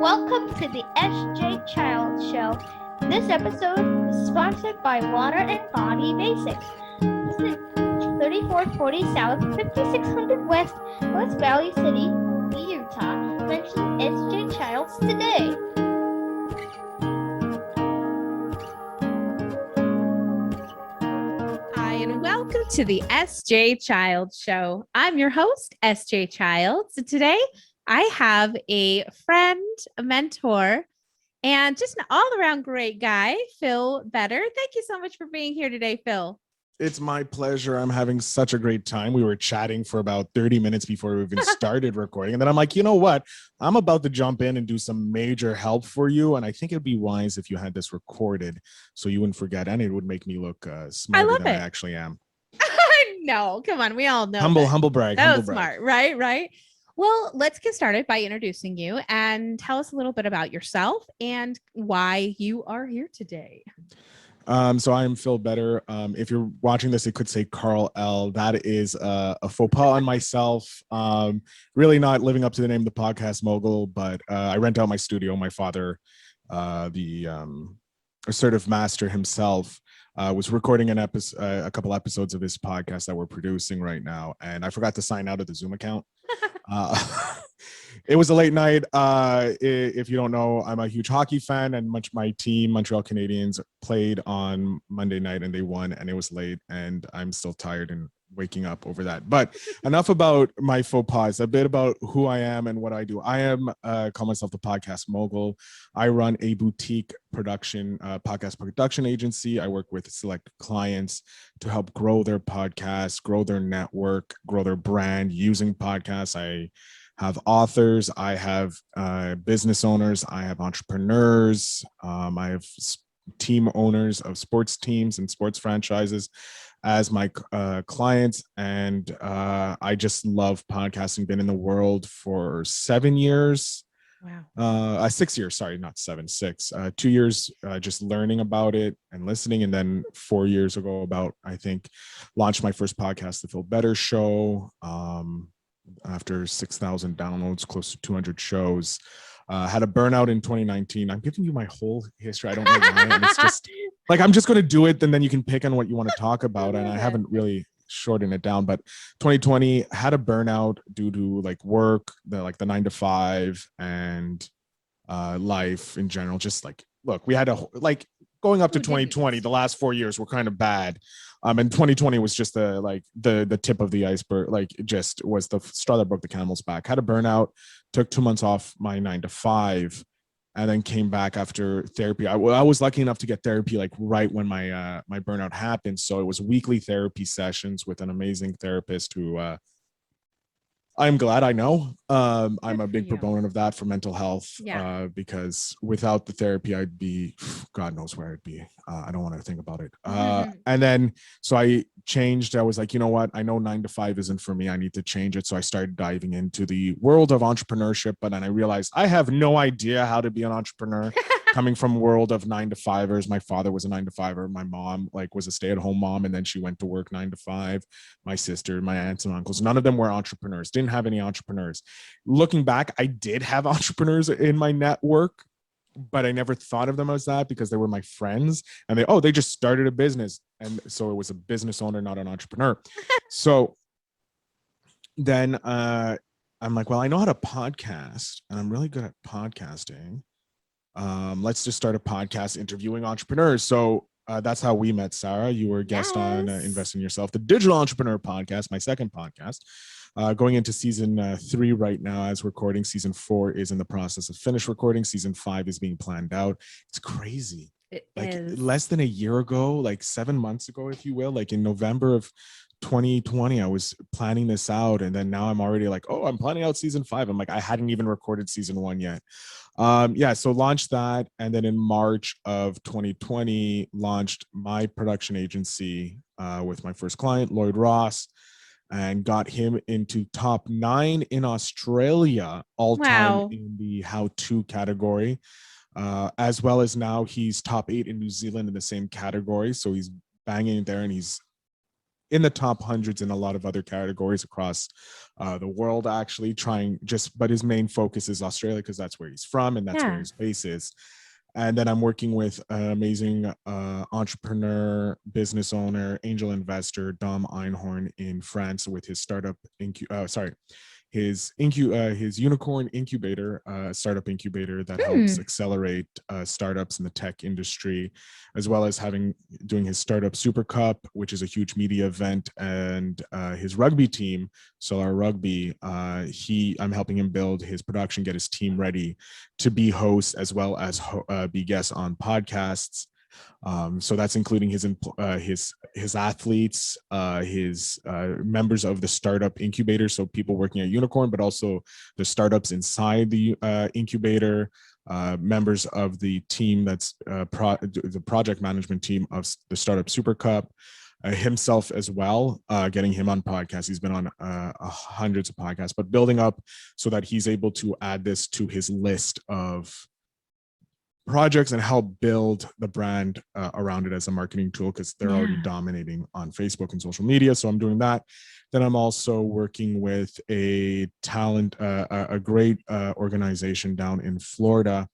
Welcome to the SJ Child Show. This episode is sponsored by Water and Body Basics. Visit 3440 South, 5600 West, West Valley City, Utah. Mention SJ Childs today. Hi, and welcome to the SJ Child Show. I'm your host, SJ Child. So today I have a friend, a mentor, and just an all-around great guy, Phil Better. Thank you so much for being here today, Phil. It's my pleasure. I'm having such a great time. We were chatting for about 30 minutes before we even started recording. And then I'm like, you know what? I'm about to jump in and do some major help for you. And I think it'd be wise if you had this recorded so you wouldn't forget. And it would make me look smarter than I actually am. No, come on. We all know. Humble brag. That was smart. Right. Well, let's get started by introducing you and tell us a little bit about yourself and why you are here today. So I'm Phil Better. If you're watching this, it could say Carl L. That is a faux pas on myself. Really not living up to the name of the podcast, Mogul, but I rent out my studio. My father, the assertive master himself, was recording a couple episodes of his podcast that we're producing right now, and I forgot to sign out of the Zoom account. It was a late night. If you don't know, I'm a huge hockey fan, and my team, Montreal Canadiens, played on Monday night and they won, and it was late, and I'm still tired and waking up over that. But enough about my faux pas. A bit about who I am and what I do. I am call myself the podcast mogul. I run a boutique podcast production agency. I work with select clients to help grow their podcast, grow their network, grow their brand using podcasts. I have authors, I have business owners, I have entrepreneurs, I have team owners of sports teams and sports franchises as my clients. And I just love podcasting. Been in the world for 7 years. Wow. 6 years, sorry, not 7, 6. 2 years just learning about it and listening. And then 4 years ago, I think, launched my first podcast, The Phil Better Show. After 6,000 downloads, close to 200 shows. Had a burnout in 2019. I'm giving you my whole history. I don't know why. And it's just like, I'm just going to do it. And then you can pick on what you want to talk about. And I haven't really shortened it down, but 2020 had a burnout due to like work, the 9 to 5 and life in general. Just like, look, we had going up to 2020, the last 4 years were kind of bad. And 2020 was just the tip of the iceberg. Like, it just was the straw that broke the camel's back. Had a burnout, took 2 months off my 9 to 5, and then came back after therapy. I was lucky enough to get therapy like right when my burnout happened. So it was weekly therapy sessions with an amazing therapist who I'm glad I know. I'm a big proponent of that for mental health, because without the therapy, I'd be, God knows where I'd be. I don't want to think about it. And then, so I changed. I was like, you know what? I know 9 to 5 isn't for me. I need to change it. So I started diving into the world of entrepreneurship, but then I realized I have no idea how to be an entrepreneur. Coming from world of 9 to 5ers. My father was a 9 to 5er. My mom was a stay-at-home mom, and then she went to work 9 to 5. My sister, my aunts and uncles, none of them were entrepreneurs. Didn't have any entrepreneurs. Looking back, I did have entrepreneurs in my network, but I never thought of them as that because they were my friends, and they just started a business, and so it was a business owner, not an entrepreneur. So then I'm like, well, I know how to podcast, and I'm really good at podcasting. Let's just start a podcast interviewing entrepreneurs. So that's how we met, Sarah. You were a guest on Invest in Yourself, the Digital Entrepreneur Podcast, my second podcast. Going into season 3 right now as recording. Season 4 is in the process of finished recording. Season 5 is being planned out. It's crazy. It is. Less than a year ago, like 7 months ago, if you will, like in November of 2020, I was planning this out, and then now I'm already like, oh, I'm planning out season 5. I'm like, I hadn't even recorded season 1 yet. So launched that, and then in March of 2020 launched my production agency with my first client, Lloyd Ross, and got him into top 9 in Australia all time in the how-to category, as well as now he's top 8 in New Zealand in the same category. So he's banging there, and in the top hundreds in a lot of other categories across the world, actually but his main focus is Australia because that's where he's from and that's where his base is. And then I'm working with an amazing entrepreneur, business owner, angel investor, Dom Einhorn in France with his startup, his unicorn incubator, startup incubator that helps accelerate startups in the tech industry, as well as doing his startup Super Cup, which is a huge media event, and his rugby team, Solar Rugby. I'm helping him build his production, get his team ready to be hosts as well as be guests on podcasts. So that's including his athletes, his members of the startup incubator, so people working at Unicorn, but also the startups inside the incubator, members of the team that's the project management team of the startup Super Cup, himself as well, getting him on podcasts. He's been on hundreds of podcasts, but building up so that he's able to add this to his list of projects and help build the brand around it as a marketing tool, because they're already dominating on Facebook and social media. So I'm doing that. Then I'm also working with a great organization down in Florida.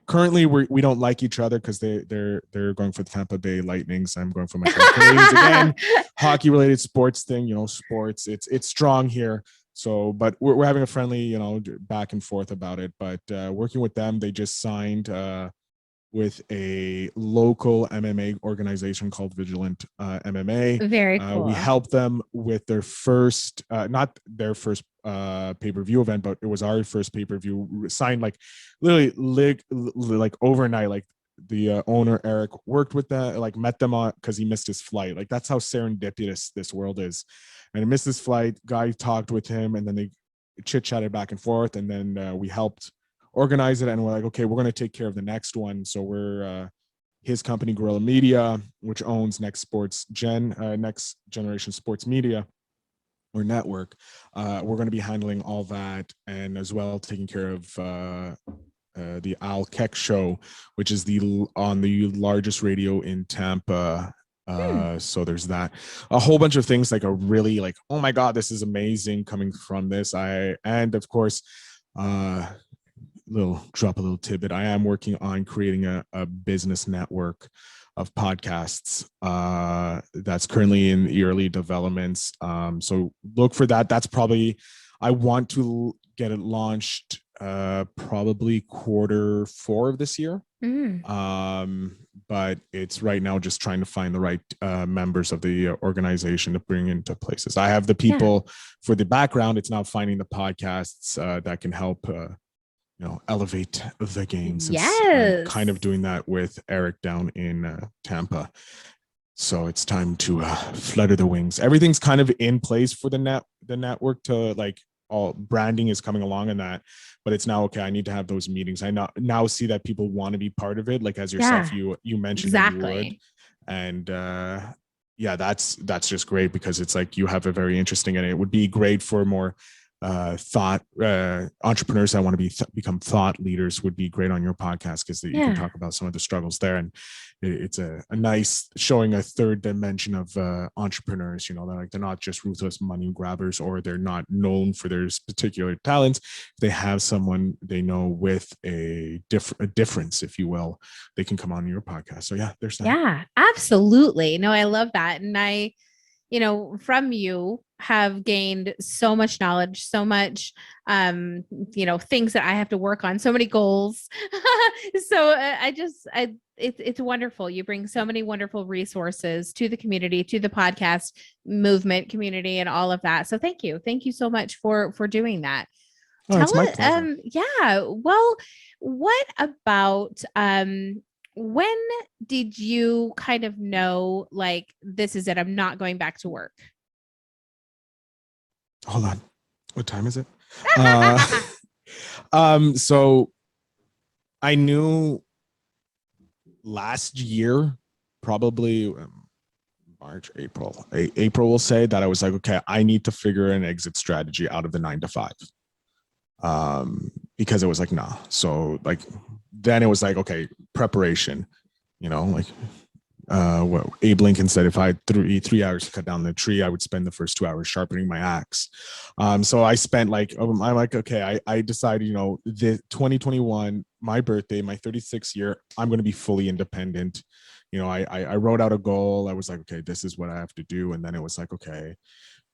Currently, we don't like each other because they're going for the Tampa Bay Lightnings. I'm going for my Canadians again. Hockey related sports thing, sports. It's strong here. So, but we're having a friendly, back and forth about it. But working with them, they just signed with a local MMA organization called Vigilant MMA. Very cool. We helped them with their first, not their first pay-per-view event, but it was our first pay-per-view, signed like literally like overnight. Like the owner, Eric, worked with them, like met them on because he missed his flight. Like that's how serendipitous this world is. And he missed his flight. Guy talked with him, and then they chit-chatted back and forth, and then we helped organize it, and we're like, okay, we're going to take care of the next one. So we're his company Gorilla Media, which owns Next Generation Sports Media or Network. We're going to be handling all that, and as well taking care of the Al Keck Show, which is on the largest radio in Tampa. So there's that, a whole bunch of things like a really like, oh my God, this is amazing coming from this. And of course, drop a little tidbit. I am working on creating a business network of podcasts that's currently in the early developments. So look for that. That's probably, I want to get it launched probably Q4 of this year. But it's right now just trying to find the right members of the organization to bring into places. I have the people for the background. It's now finding the podcasts that can help elevate the games. I'm kind of doing that with Eric down in Tampa. So it's time to flutter the wings. Everything's kind of in place for the network to like, all branding is coming along in that, but it's now, okay, I need to have those meetings. I now see that people want to be part of it. Like as yourself, you mentioned that you would. And that's just great, because it's like you have a very interesting, and it would be great for more thought entrepreneurs that want to become thought leaders. Would be great on your podcast, because you can talk about some of the struggles there, and it's a nice showing a third dimension of entrepreneurs. They're not just ruthless money grabbers, or they're not known for their particular talents. They have someone they know with a difference, if you will, they can come on your podcast. So there's that. Yeah, absolutely. No, I love that. And I from you have gained so much knowledge, so much, things that I have to work on, so many goals. So it's wonderful. You bring so many wonderful resources to the community, to the podcast movement community, and all of that. So thank you. Thank you so much for doing that. It's my pleasure. Well, what about, when did you kind of know, like, this is it, I'm not going back to work? Hold on. What time is it? So I knew last year, probably March, April, we'll say, that I was like, okay, I need to figure an exit strategy out of the 9 to 5. Because it was like, nah. So like, then it was like, okay, preparation, like what Abe Lincoln said, if I had 3 hours to cut down the tree, I would spend the first 2 hours sharpening my axe. So I spent I'm like, okay, I decided, the 2021, my birthday, my 36th year, I'm going to be fully independent. I wrote out a goal. I was like, okay, this is what I have to do. And then it was like, okay,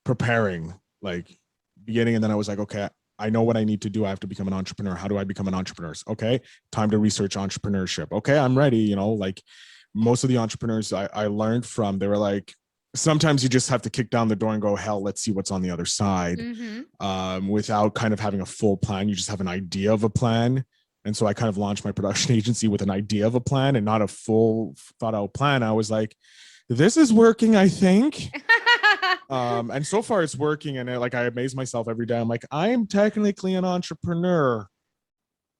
preparing, like beginning. And then I was like, okay, I know what I need to do. I have to become an entrepreneur. How do I become an entrepreneur? Okay, time to research entrepreneurship. Okay, I'm ready. Like most of the entrepreneurs I learned from, they were like, sometimes you just have to kick down the door and go, hell, let's see what's on the other side. Without kind of having a full plan. You just have an idea of a plan. And so I kind of launched my production agency with an idea of a plan and not a full thought out plan. I was like, this is working, I think. And so far it's working. And I amaze myself every day. I'm like, I am technically an entrepreneur.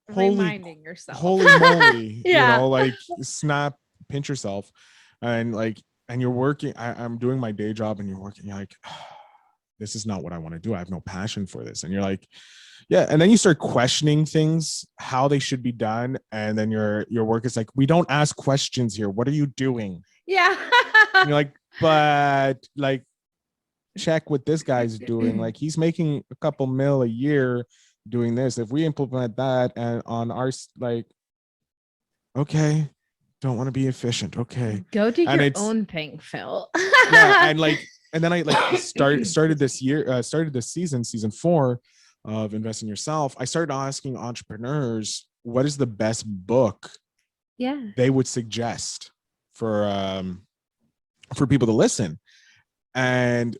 Reminding yourself. Holy moly. Yeah. Snap, pinch yourself. And you're working. I'm doing my day job and you're working. You're like, this is not what I want to do. I have no passion for this. And you're like, yeah. And then you start questioning things, how they should be done. And then your work is like, we don't ask questions here. What are you doing? Yeah. And you're like, but check what this guy's doing. He's making a couple mil a year doing this. If we implement that and on our okay, don't want to be efficient. Okay, go do your own thing, Phil. Yeah, and then I started this year, started this season 4 of Invest in Yourself. I started asking entrepreneurs, what is the best book they would suggest for people to listen. And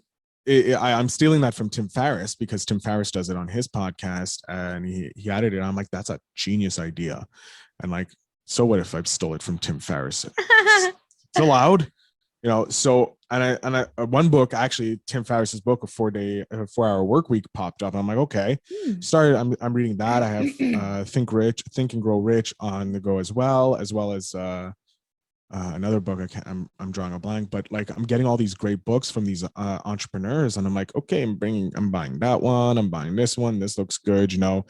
I'm stealing that from Tim Ferriss because Tim Ferriss does it on his podcast, and he added it. I'm like, that's a genius idea. And so what if I stole it from Tim Ferriss? It's allowed, So one book, actually, Tim Ferriss's book, a 4-hour work week, popped up. I'm like, okay. I'm reading that. I have Think and Grow Rich on the go, as well as another book. I'm drawing a blank, but I'm getting all these great books from these entrepreneurs, and I'm like, okay, I'm buying that one, I'm buying this one, this looks good, and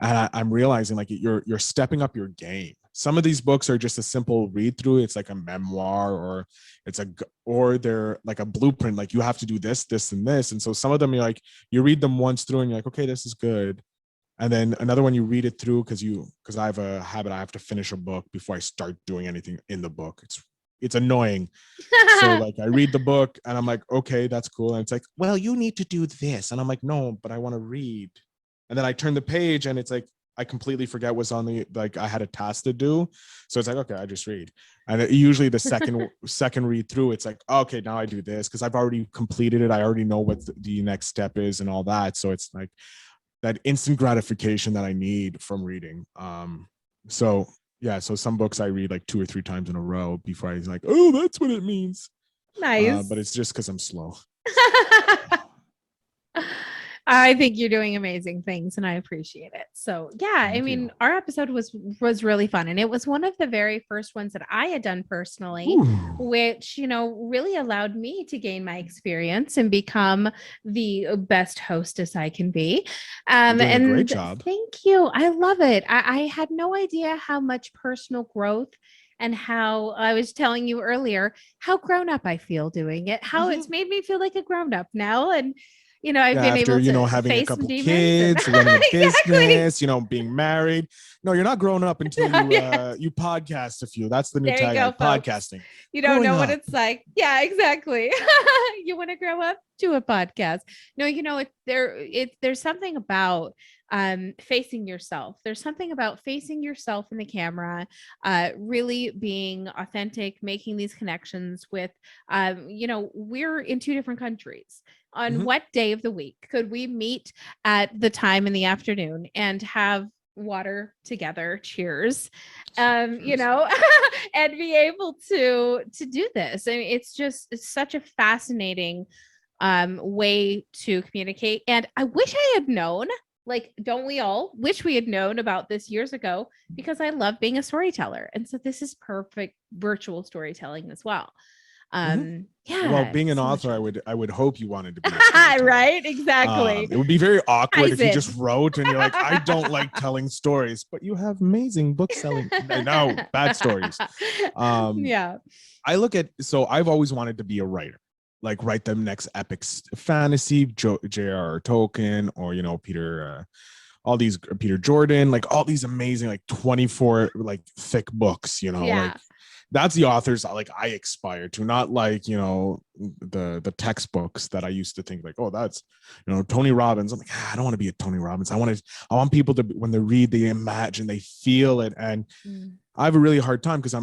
I'm realizing you're stepping up your game. Some of these books are just a simple read through. It's like a memoir, or they're like a blueprint, you have to do this, and this. And so some of them you read them once through and you're like, okay, this is good. And then another one, you read it through because I have a habit. I have to finish a book before I start doing anything in the book. It's annoying. So I read the book and I'm like, okay, that's cool. And it's like, well, you need to do this. And I'm like, no, but I want to read. And then I turn the page and it's like, I completely forget what's on the, I had a task to do. So it's like, okay, I just read. And usually the second read through, it's like, okay, now I do this because I've already completed it. I already know what the next step is and all that. So it's like that instant gratification that I need from reading. So some books I read 2 or 3 times in a row before I like, oh, that's what it means. Nice. But it's just because I'm slow. I think you're doing amazing things and I appreciate it. So yeah, Thank you. our episode was really fun. And it was one of the very first ones that I had done personally, which, really allowed me to gain my experience and become the best hostess I can be. You're doing a great job. Thank you. I love it. I had no idea how much personal growth, and how I was telling you earlier, how grown up I feel doing it, how it's made me feel like a grown up now. And I've been able to having face a couple some kids, running a business, being married. No, you're not grown up until you podcast a few. That's the new tagline, podcasting. You don't know what it's like. Yeah, exactly. You want to grow up? Do a podcast. No, there's something about facing yourself. There's something about facing yourself in the camera, really being authentic, making these connections with, we're in 2 different countries. On what day of the week could we meet at the time in the afternoon and have water together? Cheers. And be able to do this. I mean, it's such a fascinating way to communicate. And I wish I had known, don't we all wish we had known about this years ago, because I love being a storyteller. And so this is perfect virtual storytelling as well. Yeah. Well, being an so much author, fun. I would hope you wanted to be a storyteller. Right? Exactly. It would be very awkward if you Ties in. just wrote and you're like, I don't like telling stories, but you have amazing book selling. No, bad stories. Yeah. I look at, so I've always wanted to be a writer, like write the next epic fantasy, J.R.R. Tolkien, or, all these Peter Jordan, like all these amazing, like 24, like thick books, Yeah. like that's the authors like I aspire to, not like, the textbooks that I used to think like, oh, that's, Tony Robbins. I'm like, I don't want to be a Tony Robbins. I want people to, when they read, they imagine, they feel it. And I have a really hard time because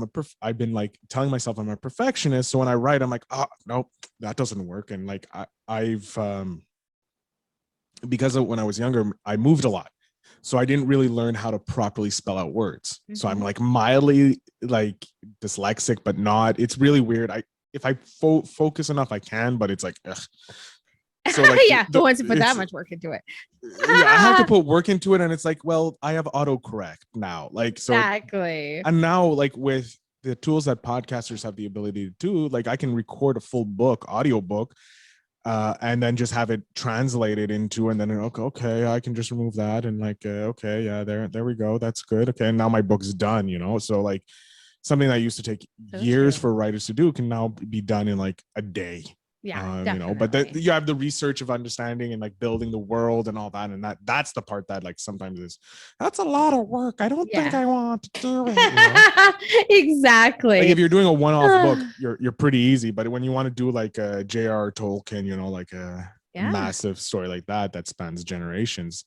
I've been like telling myself I'm a perfectionist. So when I write, I'm like, oh, no, that doesn't work. And like, I've, because of when I was younger, I moved a lot. So I didn't really learn how to properly spell out words. So I'm like mildly like dyslexic, but not, it's really weird. If I focus enough, I can, but it's like, ugh. So like, yeah, who wants to put that much work into it? Yeah, I have to put work into it. And it's like, well, I have autocorrect now. Like, so exactly. And now like with the tools that podcasters have the ability to do, like I can record a full book, audio book, and then just have it translated into, and then okay, I can just remove that, and like okay, yeah, there we go, that's good. Okay, and now my book's done. So like something that used to take years for writers to do can now be done in like a day. Yeah, but you have the research of understanding and like building the world and all that, and that's the part that like sometimes that's a lot of work. I don't think I want to do it. Exactly. Like if you're doing a one-off book, you're pretty easy, but when you want to do like a J.R.R. Tolkien, like a massive story like that spans generations,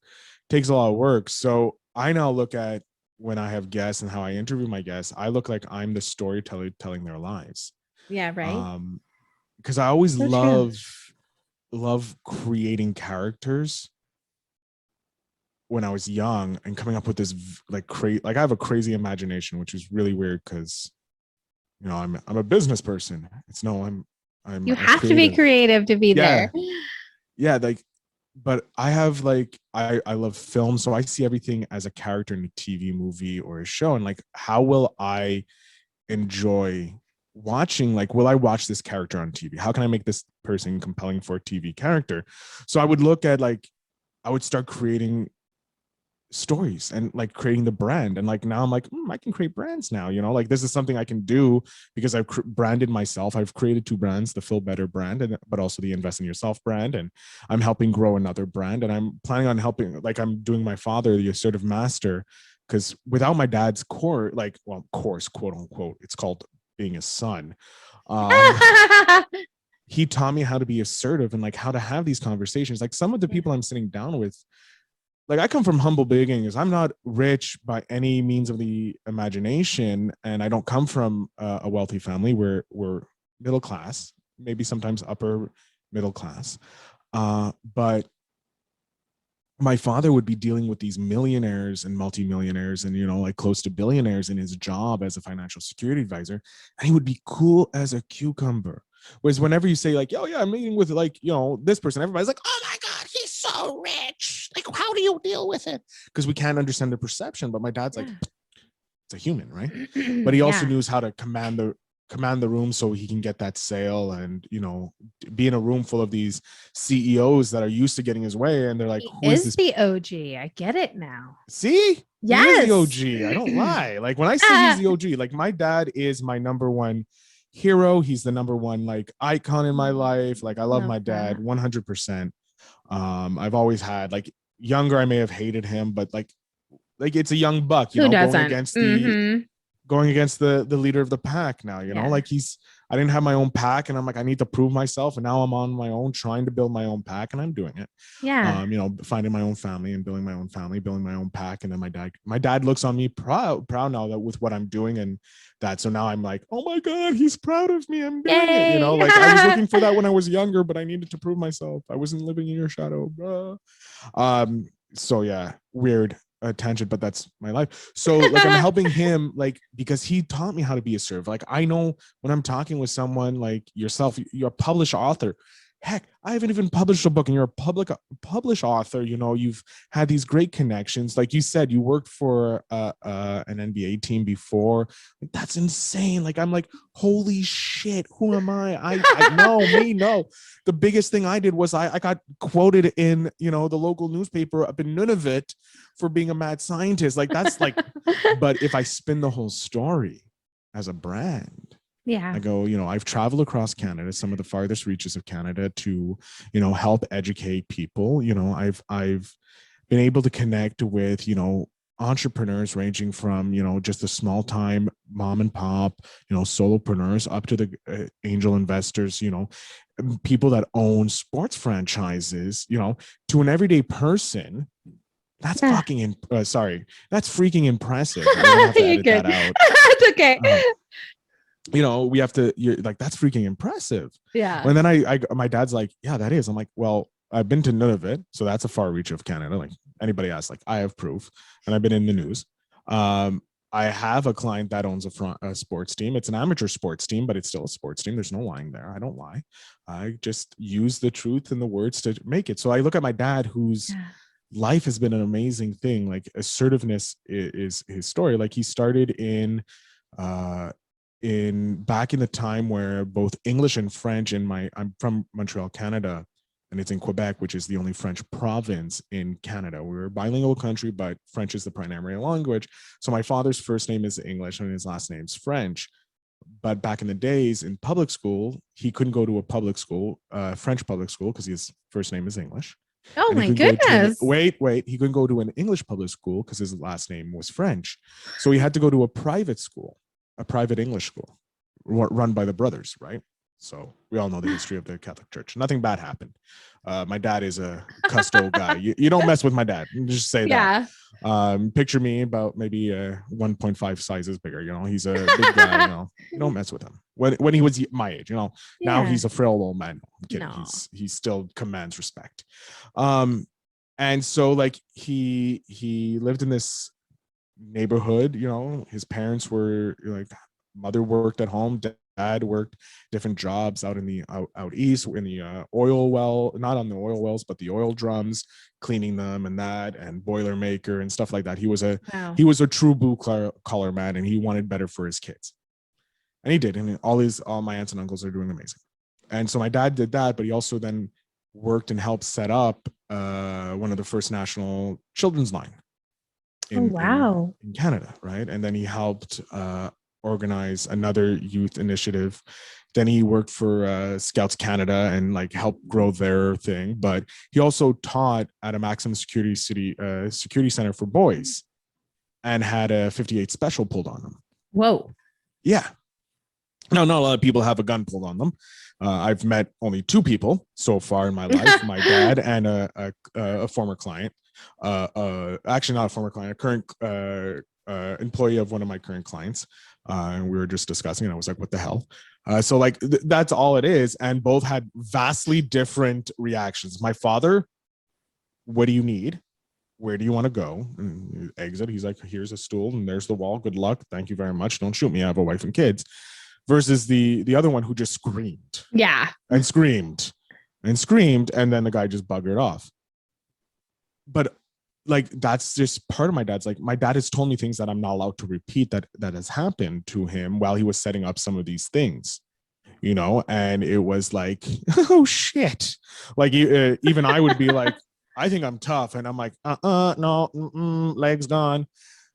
takes a lot of work. So I now look at, when I have guests and how I interview my guests, I look like I'm the storyteller telling their lives. Yeah, right. Because I always love creating characters when I was young and coming up with this like I have a crazy imagination, which is really weird because I'm a business person. I'm you have to be creative to be there. Yeah, like, but I have like I love film, so I see everything as a character in a TV movie or a show, and like how will I enjoy watching, like, will I watch this character on TV? How can I make this person compelling for a TV character? So I would look at like, I would start creating stories and like creating the brand. And like now I'm like, I can create brands now, like this is something I can do because I've branded myself. I've created 2 brands, the Feel Better brand, but also the Invest in Yourself brand. And I'm helping grow another brand. And I'm planning on helping, like I'm doing my father, the Assertive Master, because without my dad's course, quote unquote, it's called being a son. He taught me how to be assertive and like how to have these conversations. Like some of the people I'm sitting down with, like I come from humble beginnings. I'm not rich by any means of the imagination, and I don't come from a wealthy family. We're middle class, maybe sometimes upper middle class, but my father would be dealing with these millionaires and multimillionaires and, like close to billionaires in his job as a financial security advisor. And he would be cool as a cucumber. Whereas whenever you say like, oh yeah, I'm meeting with like, this person, everybody's like, oh my God, he's so rich. Like, how do you deal with it? Because we can't understand the perception. But my dad's like, it's a human, right? But he also knows how to command the room so he can get that sale and be in a room full of these CEOs that are used to getting his way, and they're like, who is this? The OG. I get it now. See, yes, he is the OG. I don't lie. Like when I say he's the OG, like my dad is my number one hero. He's the number one like icon in my life. Like I love my dad 100%. I've always had, like, younger I may have hated him, but like it's a young buck, who doesn't? Going against the leader of the pack now, like I didn't have my own pack, and I'm like, I need to prove myself, and now I'm on my own trying to build my own pack, and I'm doing it. Finding my own family and building my own family, building my own pack. And then my dad looks on me proud now that with what I'm doing, and that, so now I'm like, oh my God, he's proud of me, I'm doing it, like I was looking for that when I was younger, but I needed to prove myself. I wasn't living in your shadow. So yeah, weird tangent, but that's my life. So like I'm helping him, like, because he taught me how to be assertive. Like I know when I'm talking with someone like yourself, you're a published author, Heck, I haven't even published a book, and you're a published author. You've had these great connections. Like you said, you worked for an NBA team before. Like, that's insane. Like I'm like, holy shit, who am I? I no, me, no. The biggest thing I did was I got quoted in the local newspaper up in Nunavut for being a mad scientist. Like that's like, but if I spin the whole story as a brand, Yeah. I go, I've traveled across Canada, some of the farthest reaches of Canada, to, help educate people. I've been able to connect with, entrepreneurs ranging from, just the small time mom and pop, solopreneurs up to the angel investors, people that own sports franchises, to an everyday person. That's fucking, sorry, that's freaking impressive. We're gonna have to edit that out. It's okay. We have to, you're like, that's freaking impressive. Yeah. And then my dad's like, yeah, that is. I'm like, well, I've been to Nunavut, so that's a far reach of Canada. Like anybody asks, like I have proof, and I've been in the news. I have a client that owns a sports team. It's an amateur sports team, but it's still a sports team. There's no lying there. I don't lie. I just use the truth and the words to make it. So I look at my dad, whose life has been an amazing thing. Like assertiveness is his story. Like he started in back in the time where both English and French I'm from Montreal, Canada, and it's in Quebec, which is the only French province in Canada. We're a bilingual country, but French is the primary language. So my father's first name is English and his last name's French. But back in the days in public school, he couldn't go to a public school, French public school, because his first name is English. Oh my goodness. Wait. He couldn't go to an English public school because his last name was French. So he had to go to a private school, a private English school run by the brothers, right? So we all know the history of the Catholic Church. Nothing bad happened. My dad is a custo guy. You don't mess with my dad. Just say that. Picture me about maybe 1.5 sizes bigger. He's a big guy. You don't mess with him. When he was my age, now he's a frail old man. I'm kidding. No. He still commands respect. And so like he lived in this neighborhood. His parents were like, mother worked at home, dad worked different jobs out in the out east in the oil well, not on the oil wells, but the oil drums, cleaning them and that, and boiler maker and stuff like that. He was a true blue collar man, and he wanted better for his kids, and he did. And all my aunts and uncles are doing amazing. And so my dad did that, but he also then worked and helped set up one of the first national children's line in Canada, right? And then he helped organize another youth initiative. Then he worked for Scouts Canada and like helped grow their thing. But he also taught at a maximum security security center for boys, and had a 58 special pulled on them. Whoa. Yeah. No, not a lot of people have a gun pulled on them. I've met only two people so far in my life: my dad and a former client. Actually, not a former client, a current employee of one of my current clients. And we were just discussing, and I was like, what the hell? So like, that's all it is. And both had vastly different reactions. My father, what do you need? Where do you want to go? And exit. He's like, here's a stool and there's the wall. Good luck. Thank you very much. Don't shoot me. I have a wife and kids. Versus the other one who just screamed. Yeah. And screamed. And then the guy just buggered off. But like, that's just part of my dad's, like, my dad has told me things that I'm not allowed to repeat that has happened to him while he was setting up some of these things, and it was like, oh shit. Like even I would be like, I think I'm tough. And I'm like, no, legs gone.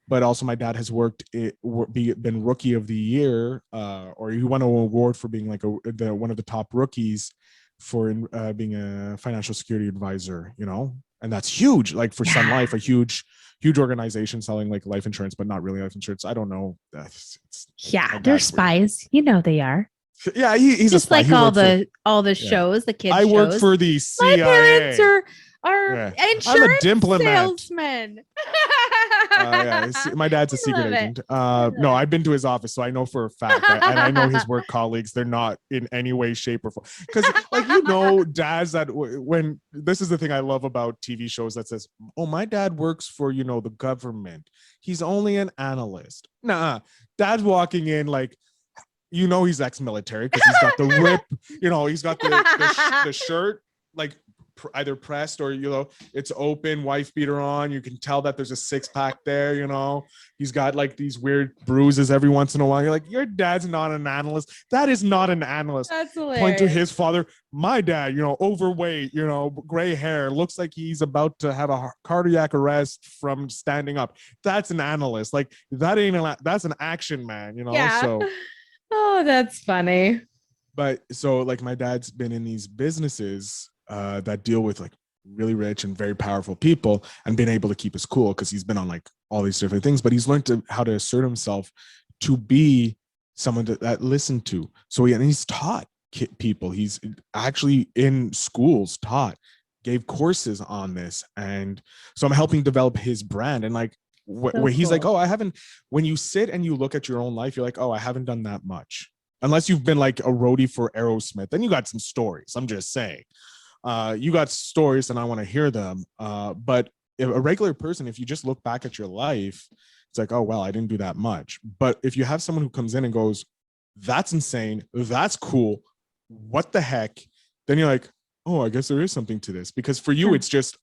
But also my dad has been rookie of the year, or he won an award for being like one of the top rookies for being a financial security advisor, and that's huge. Like for Sun Life, a huge organization selling like life insurance, but not really life insurance. I don't know. They're spies. They are. Yeah, he's just like all the shows, the kids. I work for the CIA. My parents are insurance I'm a diplomat. salesman. My dad's a secret agent. No, I've been to his office, so I know for a fact, and I know his work colleagues. They're not in any way, shape, or form. Because, dads that when this is the thing I love about TV shows that says, "Oh, my dad works for the government. He's only an analyst." Nah, dad's walking in like, you know he's ex-military because he's got the rip, you know, he's got the shirt like either pressed or, you know, it's open, wife beater on. You can tell that there's a six-pack there, you know. He's got like these weird bruises every once in a while. You're like, your dad's not an analyst. That is not an analyst. That's hilarious. Point to his father. My dad, you know, overweight, you know, gray hair, looks like he's about to have a cardiac arrest from standing up. That's an analyst. Like that's an action man, you know. Yeah. So oh, that's funny. but so like my dad's been in these businesses that deal with like really rich and very powerful people and been able to keep his cool because he's been on like all these different things, but he's learned how to assert himself to be someone that listened to. So he's taught people. He's actually in schools taught, gave courses on this. And so I'm helping develop his brand. And like where he's like, oh, I haven't, when you sit and you look at your own life, you're like, oh, I haven't done that much. Unless you've been like a roadie for Aerosmith, then you got some stories. I'm just saying. You got stories and I want to hear them. But if a regular person, if you just look back at your life, it's like, oh, well, I didn't do that much. But if you have someone who comes in and goes, that's insane, that's cool, what the heck? Then you're like, oh, I guess there is something to this. Because for you, it's just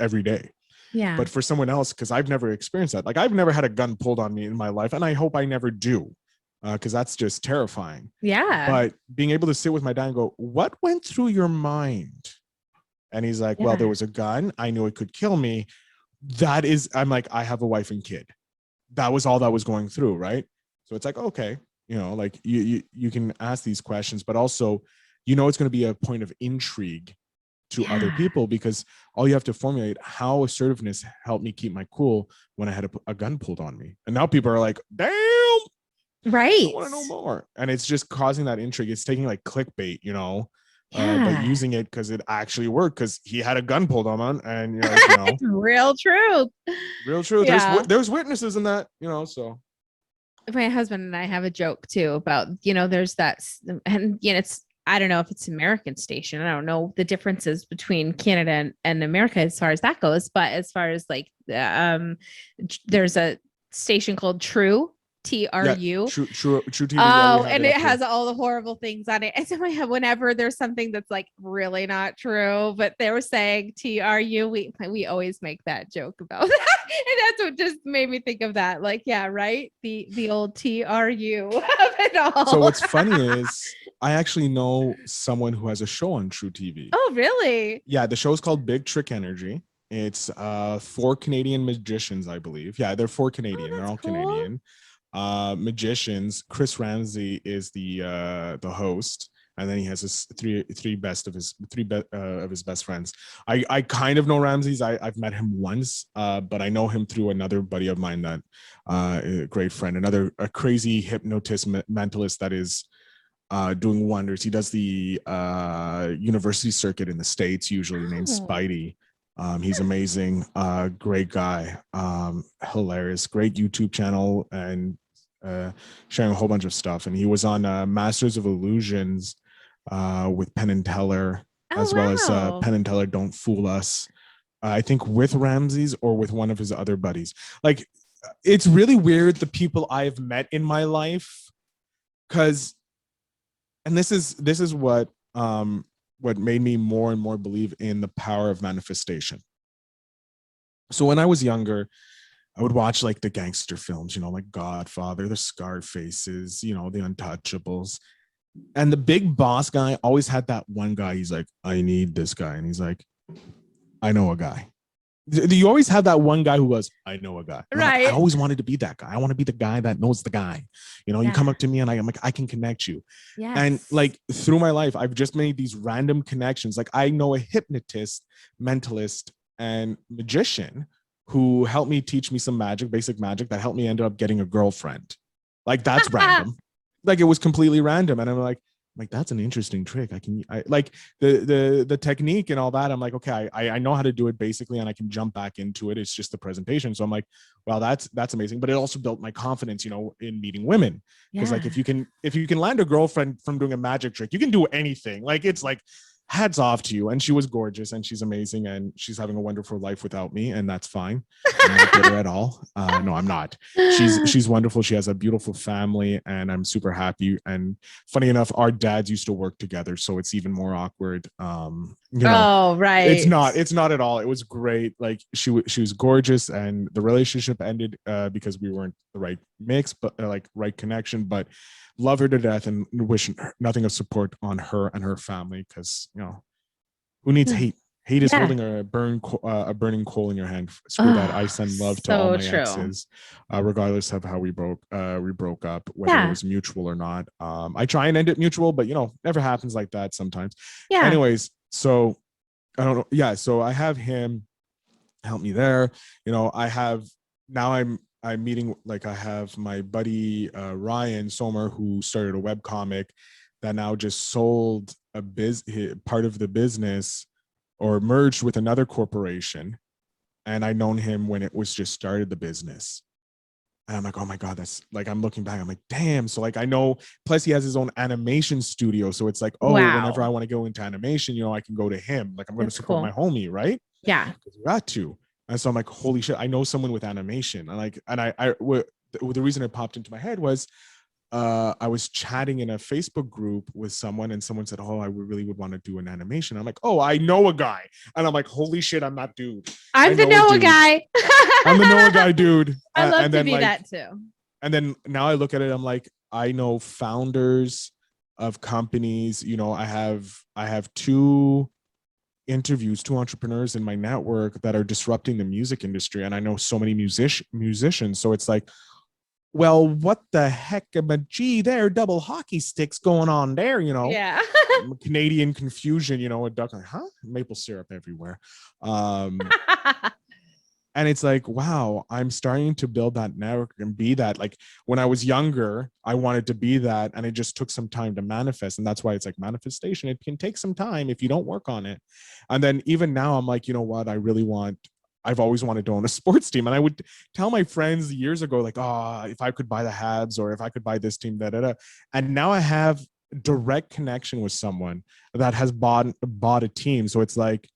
every day. Yeah. But for someone else, because I've never experienced that. Like I've never had a gun pulled on me in my life. And I hope I never do. Because that's just terrifying. Yeah. But being able to sit with my dad and go, what went through your mind? And he's like, well, there was a gun. I knew it could kill me. I'm like, I have a wife and kid. That was all that was going through, right? So it's like, okay, you know, like you can ask these questions, but also, you know, it's going to be a point of intrigue to other people because all you have to formulate how assertiveness helped me keep my cool when I had a gun pulled on me. And now people are like, damn. Right. I want to know more. And it's just causing that intrigue. It's taking like clickbait, you know, but using it because it actually worked because he had a gun pulled on him and you're like, you know, real truth. Yeah. There's witnesses in that, you know, so. My husband and I have a joke too about, you know, there's that, and you know, I don't know if it's American station. I don't know the differences between Canada and America as far as that goes, but as far as like, there's a station called True. TRU. True TV. Oh, and it has all the horrible things on it. And so whenever there's something that's like really not true, but they were saying TRU, we always make that joke about that. And that's what just made me think of that. Like, yeah, right. The old TRU of it all. So what's funny is I actually know someone who has a show on True TV. Oh, really? Yeah, the show's called Big Trick Energy. It's 4 Canadian magicians, I believe. Yeah, they're 4 Canadian. They're all cool. Canadian. Magicians. Chris Ramsey is the host, and then he has his three best friends. I kind of know Ramsey's. I've met him once, but I know him through another buddy of mine that a great friend, a crazy hypnotist mentalist that is doing wonders. He does the university circuit in the States, usually named Spidey. He's amazing, great guy, hilarious, great YouTube channel, and sharing a whole bunch of stuff. And he was on Masters of Illusions with Penn and Teller, as well as Penn and Teller Don't Fool Us. I think with Ramses or with one of his other buddies. Like, it's really weird the people I've met in my life, because, and this is what made me more and more believe in the power of manifestation. So when I was younger, I would watch like the gangster films, you know, like Godfather, the Scarfaces, you know, the Untouchables. And the big boss guy always had that one guy. He's like, I need this guy. And he's like, I know a guy. You always have that one guy who goes, I know a guy. Right. Like, I always wanted to be that guy. I want to be the guy that knows the guy. You know, you come up to me and I'm like, I can connect you. Yes. And like through my life, I've just made these random connections. Like I know a hypnotist, mentalist, and magician who helped me teach me some magic, basic magic, that helped me end up getting a girlfriend. Like that's random. Like it was completely random. And I'm like, that's an interesting trick. I like the technique and all that. I'm like, okay, I know how to do it basically, and I can jump back into it. It's just the presentation. So I'm like, well, that's amazing. But it also built my confidence, you know, in meeting women. Because like if you can land a girlfriend from doing a magic trick, you can do anything. Like it's like hats off to you. And she was gorgeous and she's amazing and she's having a wonderful life without me, and that's fine. I'm not bitter at all. No, I'm not. She's wonderful. She has a beautiful family and I'm super happy. And funny enough, our dads used to work together, so it's even more awkward. Oh, right. It's not at all. It was great. Like she was gorgeous, and the relationship ended because we weren't the right mix, but like right connection. But love her to death and wish nothing of support on her and her family, because who needs hate? Hate is holding a burning coal in your hand. Screw that. I send love to all my exes, regardless of how we broke up, whether it was mutual or not. I try and end it mutual, but never happens like that sometimes. Yeah. Anyways, so I don't know. Yeah, so I have him help me there. I'm meeting, like, I have my buddy Ryan Sommer, who started a web comic that now just sold part of the business, or merged with another corporation. And I known him when it was just started the business. And I'm like, oh my God, that's like, I'm looking back, I'm like, damn. So like, I know, plus he has his own animation studio. So it's like, whenever I want to go into animation, I can go to him. Like, I'm going to support my homie, right? Yeah. Because we got to. And so I'm like, holy shit, I know someone with animation. The reason it popped into my head was, I was chatting in a Facebook group with someone, and someone said, oh, I really would want to do an animation. I'm like, oh, I know a guy. And I'm like, holy shit, I'm that dude. I'm the Noah guy. I'm the Noah guy, dude. I love to be that too. And then now I look at it, I'm like, I know founders of companies. I have two entrepreneurs in my network that are disrupting the music industry. And I know so many musicians. So it's like, well, what the heck am a G there? Double hockey sticks going on there, Yeah. Canadian confusion, a duck, like, huh? Maple syrup everywhere. And it's like, wow, I'm starting to build that network and be that. Like, when I was younger, I wanted to be that, and it just took some time to manifest. And that's why it's like manifestation. It can take some time if you don't work on it. And then even now, I'm like, you know what? I've always wanted to own a sports team. And I would tell my friends years ago, like, if I could buy the Habs, or if I could buy this team, da, da, da. And now I have direct connection with someone that has bought a team. So it's like,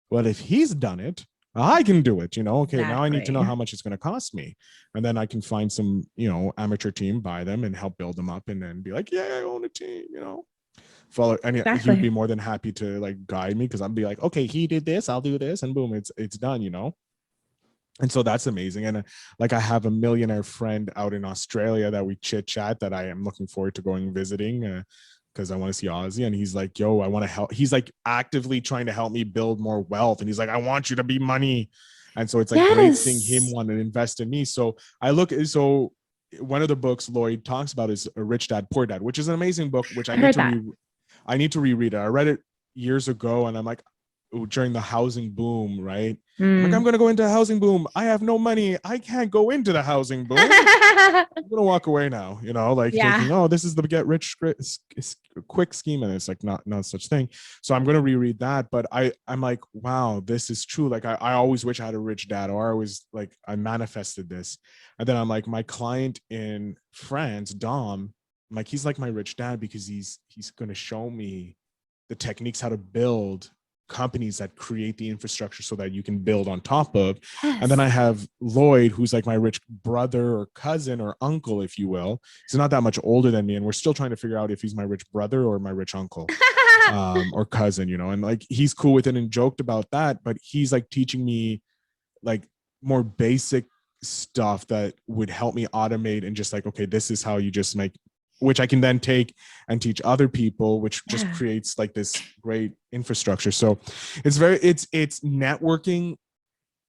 well, if he's done it, I can do it, Okay, exactly. Now I need to know how much it's going to cost me. And then I can find some, amateur team, buy them and help build them up, and then be like, yeah, I own a team, follow. And exactly. He'd be more than happy to like guide me, because I'd be like, okay, he did this, I'll do this, and boom, it's done, And so that's amazing. And like, I have a millionaire friend out in Australia that we chit chat, that I am looking forward to going visiting, because I want to see Ozzy. And he's like, yo, I want to help. He's like actively trying to help me build more wealth. And he's like, I want you to be money. And so it's like great seeing him want to invest in me. So one of the books Lloyd talks about is A Rich Dad, Poor Dad, which is an amazing book, which I need to reread it. I read it years ago, and I'm like, during the housing boom, right? Like, I'm going to go into a housing boom. I have no money. I can't go into the housing boom. I'm going to walk away now, thinking, oh, this is the get rich quick scheme. And it's like, not such thing. So I'm going to reread that. But I'm like, wow, this is true. Like, I always wish I had a rich dad, or I always like, I manifested this. And then I'm like, my client in France, Dom, I'm like, he's like my rich dad, because he's going to show me the techniques, how to build companies that create the infrastructure so that you can build on top of. Yes. And then I have Lloyd, who's like my rich brother or cousin or uncle, if you will. He's not that much older than me, and we're still trying to figure out if he's my rich brother or my rich uncle. Or cousin, and like, he's cool with it and joked about that, but he's like teaching me like more basic stuff that would help me automate, and just like, okay, this is how you just make, which I can then take and teach other people, which just creates like this great infrastructure. So it's networking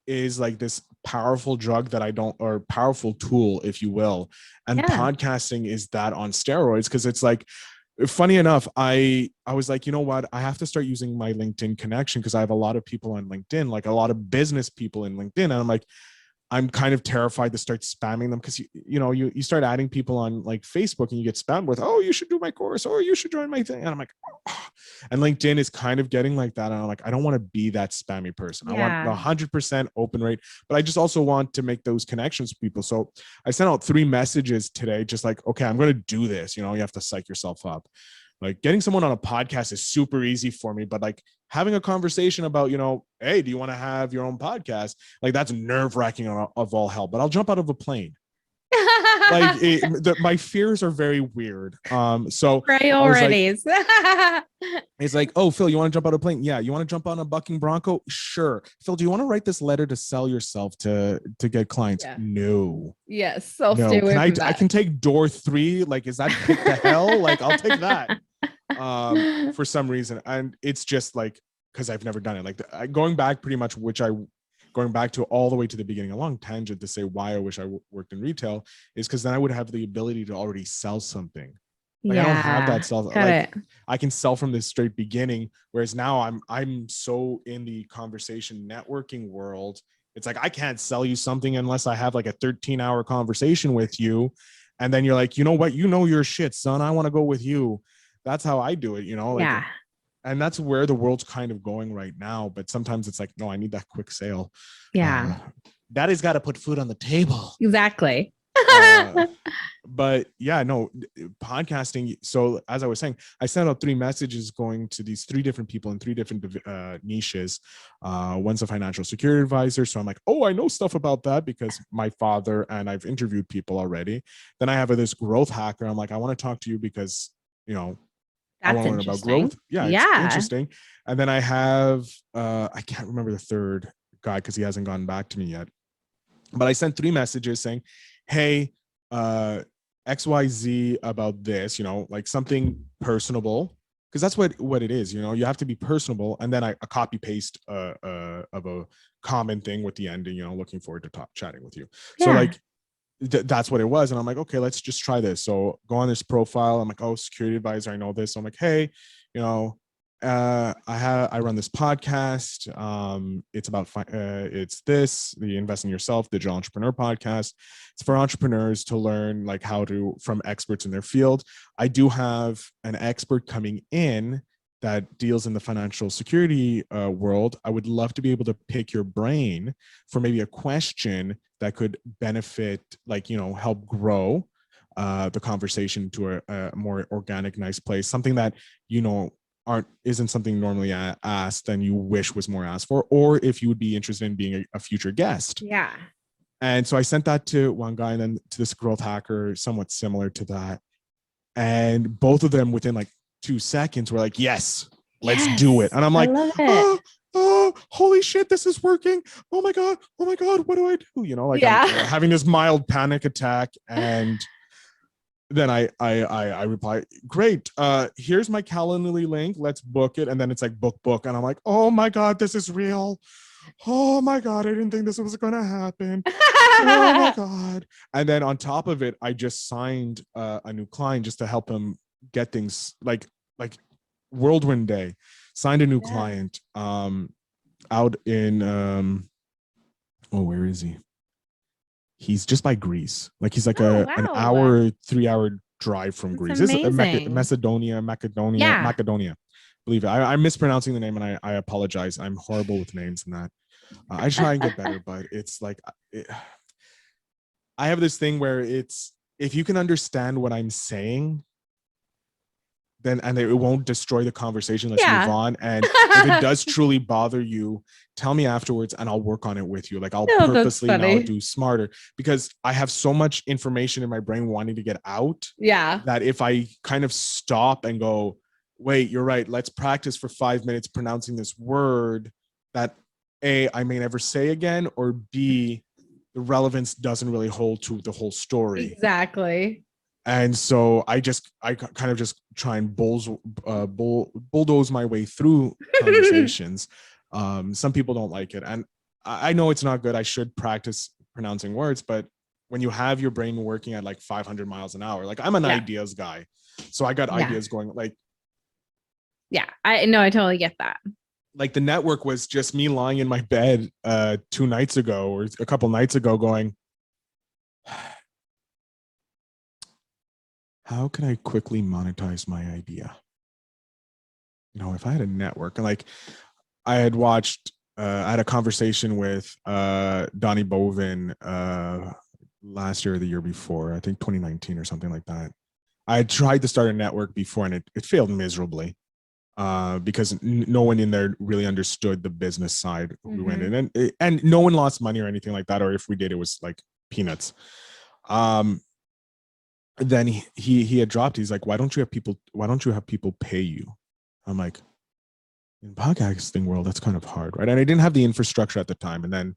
is like this powerful drug or powerful tool, if you will. And podcasting is that on steroids, because it's like, funny enough, I was like, you know what, I have to start using my LinkedIn connection, because I have a lot of people on LinkedIn, like a lot of business people in LinkedIn. And I'm like, I'm kind of terrified to start spamming them, because you start adding people on like Facebook, and you get spammed with, oh, you should do my course, or you should join my thing. And I'm like, oh. And LinkedIn is kind of getting like that. And I'm like, I don't want to be that spammy person. I want 100% open rate, but I just also want to make those connections with people. So I sent out 3 messages today, just like, okay, I'm going to do this. You have to psych yourself up. Like getting someone on a podcast is super easy for me, but like having a conversation about, hey, do you want to have your own podcast? Like that's nerve wracking of all hell, but I'll jump out of a plane. Like my fears are very weird. So priorities. It's like, oh, Phil, you want to jump out of a plane? Yeah. You want to jump on a bucking bronco? Sure. Phil, do you want to write this letter to sell yourself to get clients? Yeah. No. Yes. I'll No. stay away Can from that. I can take door 3. Like, is that pit to hell? Like, I'll take that. For some reason. And it's just like, because I've never done it. Like going back pretty much, going back to all the way to the beginning, a long tangent to say why I wish I worked in retail is because then I would have the ability to already sell something. Like I don't have that self. Like I can sell from this straight beginning. Whereas now I'm so in the conversation networking world. It's like I can't sell you something unless I have like a 13-hour conversation with you. And then you're like, you know what? You know your shit, son. I want to go with you. That's how I do it, like, yeah. And that's where the world's kind of going right now. But sometimes it's like, no, I need that quick sale. Yeah. Daddy's got to put food on the table. Exactly. But yeah, no, podcasting. So as I was saying, I sent out 3 messages going to these 3 different people in 3 different niches. One's a financial security advisor. So I'm like, oh, I know stuff about that because my father and I've interviewed people already. Then I have this growth hacker. I'm like, I want to talk to you because, I want to learn about growth. Yeah, it's interesting. And then I have, I can't remember the third guy because he hasn't gotten back to me yet. But I sent 3 messages saying, hey, XYZ about this, like something personable, because that's what it is. You have to be personable. And then I copy paste of a common thing with the ending, looking forward to chatting with you. Yeah. So like, that's what it was. And I'm like, okay, let's just try this. So go on this profile. I'm like, oh, security advisor, I know this. So I'm like, hey, I run this podcast. It's about it's the Invest in Yourself Digital Entrepreneur podcast. It's for entrepreneurs to learn like how to from experts in their field. I do have an expert coming in that deals in the financial security world. I would love to be able to pick your brain for maybe a question that could benefit, like, help grow the conversation to a more organic, nice place. Something that, isn't something normally asked and you wish was more asked for, or if you would be interested in being a future guest. Yeah. And so I sent that to one guy and then to this growth hacker, somewhat similar to that. And both of them within like 2 seconds were like, yes, let's do it. And I'm like, oh, holy shit, this is working. Oh my God, what do I do? I'm having this mild panic attack. And then I reply, great, here's my Calendly link, let's book it. And then it's like book. And I'm like, oh my God, this is real. Oh my God, I didn't think this was gonna happen. Oh my God. And then on top of it, I just signed a new client just to help him get things like Whirlwind Day. Signed a new client out in where is he? He's just by Greece. Like he's like an hour, 3-hour drive from Greece. This is Macedonia. Believe it. I'm mispronouncing the name and I apologize. I'm horrible with names and that. I try and get better, but it's like I have this thing where it's if you can understand what I'm saying, then and it won't destroy the conversation. Let's move on. And if it does truly bother you, tell me afterwards and I'll work on it with you. Like I'll purposely now do smarter because I have so much information in my brain wanting to get out. Yeah. That if I kind of stop and go, wait, you're right. Let's practice for 5 minutes pronouncing this word that A, I may never say again, or B, the relevance doesn't really hold to the whole story. Exactly. And so I kind of just try and bulldoze my way through conversations. Some people don't like it. And I know it's not good. I should practice pronouncing words, but when you have your brain working at like 500 miles an hour, like I'm an ideas guy. So I got ideas going like. Yeah, I totally get that. Like the network was just me lying in my bed 2 nights ago or a couple nights ago going, how can I quickly monetize my idea? If I had a network and like I had watched, I had a conversation with Donnie Bovin last year or the year before, I think 2019 or something like that. I tried to start a network before and it failed miserably because no one in there really understood the business side. We went in and no one lost money or anything like that. Or if we did, it was like peanuts. Then he had dropped. He's like, why don't you have people pay you? I'm like, in podcasting world, that's kind of hard, right? And I didn't have the infrastructure at the time. And then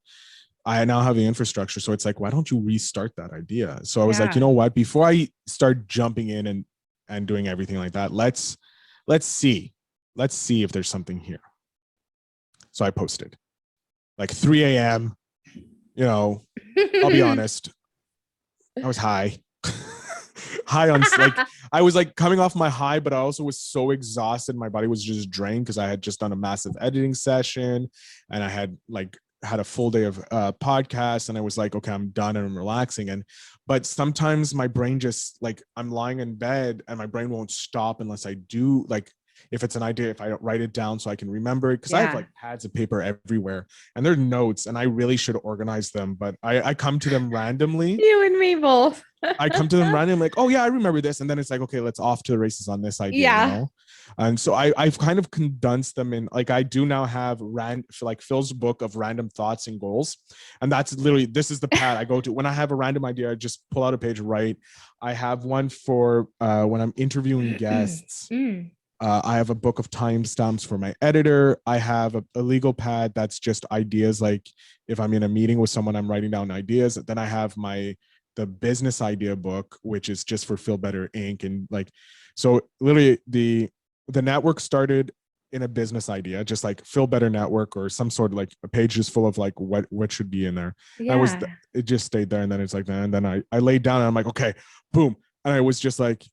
I now have the infrastructure. So it's like, why don't you restart that idea? So I was like, you know what? Before I start jumping in and doing everything like that, let's see if there's something here. So I posted like 3 a.m. I'll be honest. I was high. High on like I was like coming off my high, but I also was so exhausted. My body was just drained because I had just done a massive editing session and I had a full day of podcasts, and I was like, okay, I'm done and I'm relaxing. But sometimes my brain just like, I'm lying in bed and my brain won't stop unless I do, like, if it's an idea, if I don't write it down so I can remember it, because I have like pads of paper everywhere and they're notes and I really should organize them, but I come to them randomly. You and me both. I come to them randomly, like, oh yeah, I remember this. And then it's like, okay, let's off to the races on this idea, And so I've kind of condensed them in, like, I do now have Phil's book of random thoughts and goals. And that's literally, this is the pad I go to. When I have a random idea, I just pull out a page, write. I have one for when I'm interviewing guests. I have a book of timestamps for my editor. I have a legal pad that's just ideas. Like if I'm in a meeting with someone, I'm writing down ideas. Then I have the business idea book, which is just for Feel Better Inc. And like, so literally the network started in a business idea, just like Feel Better Network or some sort of like a page just full of like what should be in there. It just stayed there. And then it's like, and then I laid down and I'm like, okay, boom. And I was just like,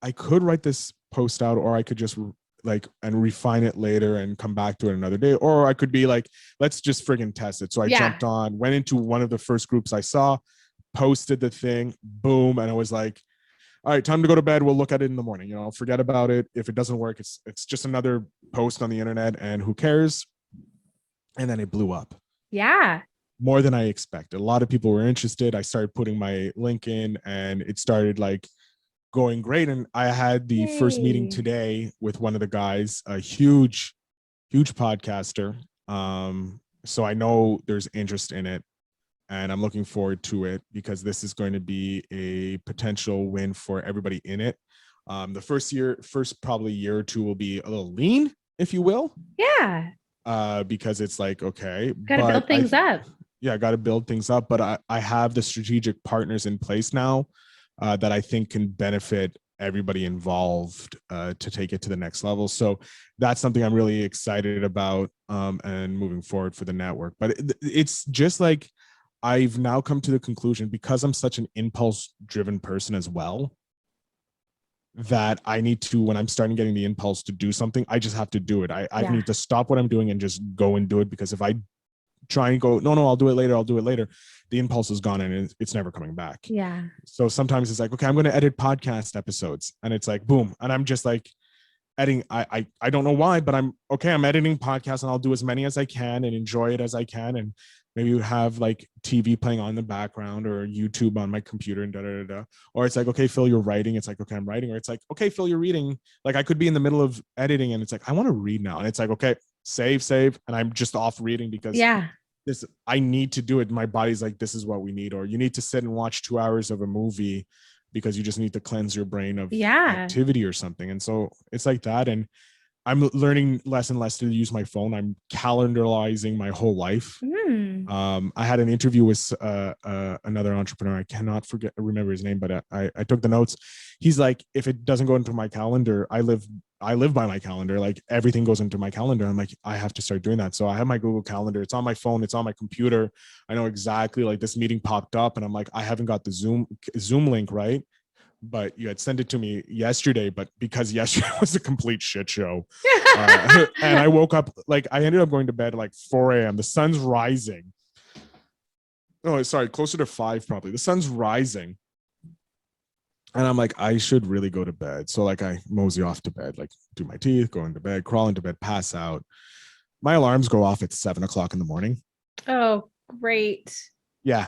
I could write this post out, or I could just like and refine it later and come back to it another day, or I could be like, let's just friggin' test it. So I jumped on, went into one of the first groups I saw, posted the thing, boom, and I was like, all right, time to go to bed. We'll look at it in the morning. Forget about it. If it doesn't work, it's just another post on the internet, and who cares? And then it blew up. Yeah. More than I expected. A lot of people were interested. I started putting my link in, and it started like going great. And I had the first meeting today with one of the guys, a huge podcaster. So I know there's interest in it, and I'm looking forward to it because this is going to be a potential win for everybody in it. The first probably year or two will be a little lean, if you will. Yeah. Because it's like, okay, gotta build things up. Yeah, got to build things up. But I have the strategic partners in place now that I think can benefit everybody involved to take it to the next level. So that's something I'm really excited about and moving forward for the network. But it's just like, I've now come to the conclusion, because I'm such an impulse-driven person as well, that I need to, when I'm starting getting the impulse to do something, I just have to do it. I need to stop what I'm doing and just go and do it, because if I try and go, no, I'll do it later, the impulse is gone and it's never coming back. Yeah. So sometimes it's like, okay, I'm going to edit podcast episodes, and it's like, boom. And I'm just like editing. I don't know why, but I'm editing podcasts, and I'll do as many as I can and enjoy it as I can. And maybe you have like TV playing on in the background or YouTube on my computer and Or it's like, okay, Phil, you're writing. It's like, okay, I'm writing. Or it's like, okay, Phil, you're reading. Like I could be in the middle of editing and it's like, I want to read now. And it's like, okay, save. And I'm just off reading because I need to do it. My body's like, this is what we need. Or you need to sit and watch 2 hours of a movie because you just need to cleanse your brain of activity or something. And so it's like that. And I'm learning less and less to use my phone. I'm calendarizing my whole life. I had an interview with another entrepreneur. I cannot remember his name, but I took the notes. He's like, if it doesn't go into my calendar, I live by my calendar. Like everything goes into my calendar. I'm like, I have to start doing that. So I have my Google Calendar. It's on my phone. It's on my computer. I know exactly, like, this meeting popped up and I'm like, I haven't got the Zoom link, right? But you had sent it to me yesterday, but because yesterday was a complete shit show. And I woke up, like, I ended up going to bed at like 4 a.m. The sun's rising. Oh, sorry, closer to 5 probably. The sun's rising. And I'm like, I should really go to bed. So like I mosey off to bed, like do my teeth, go into bed, crawl into bed, pass out. My alarms go off at 7 o'clock in the morning. Oh, great. Yeah.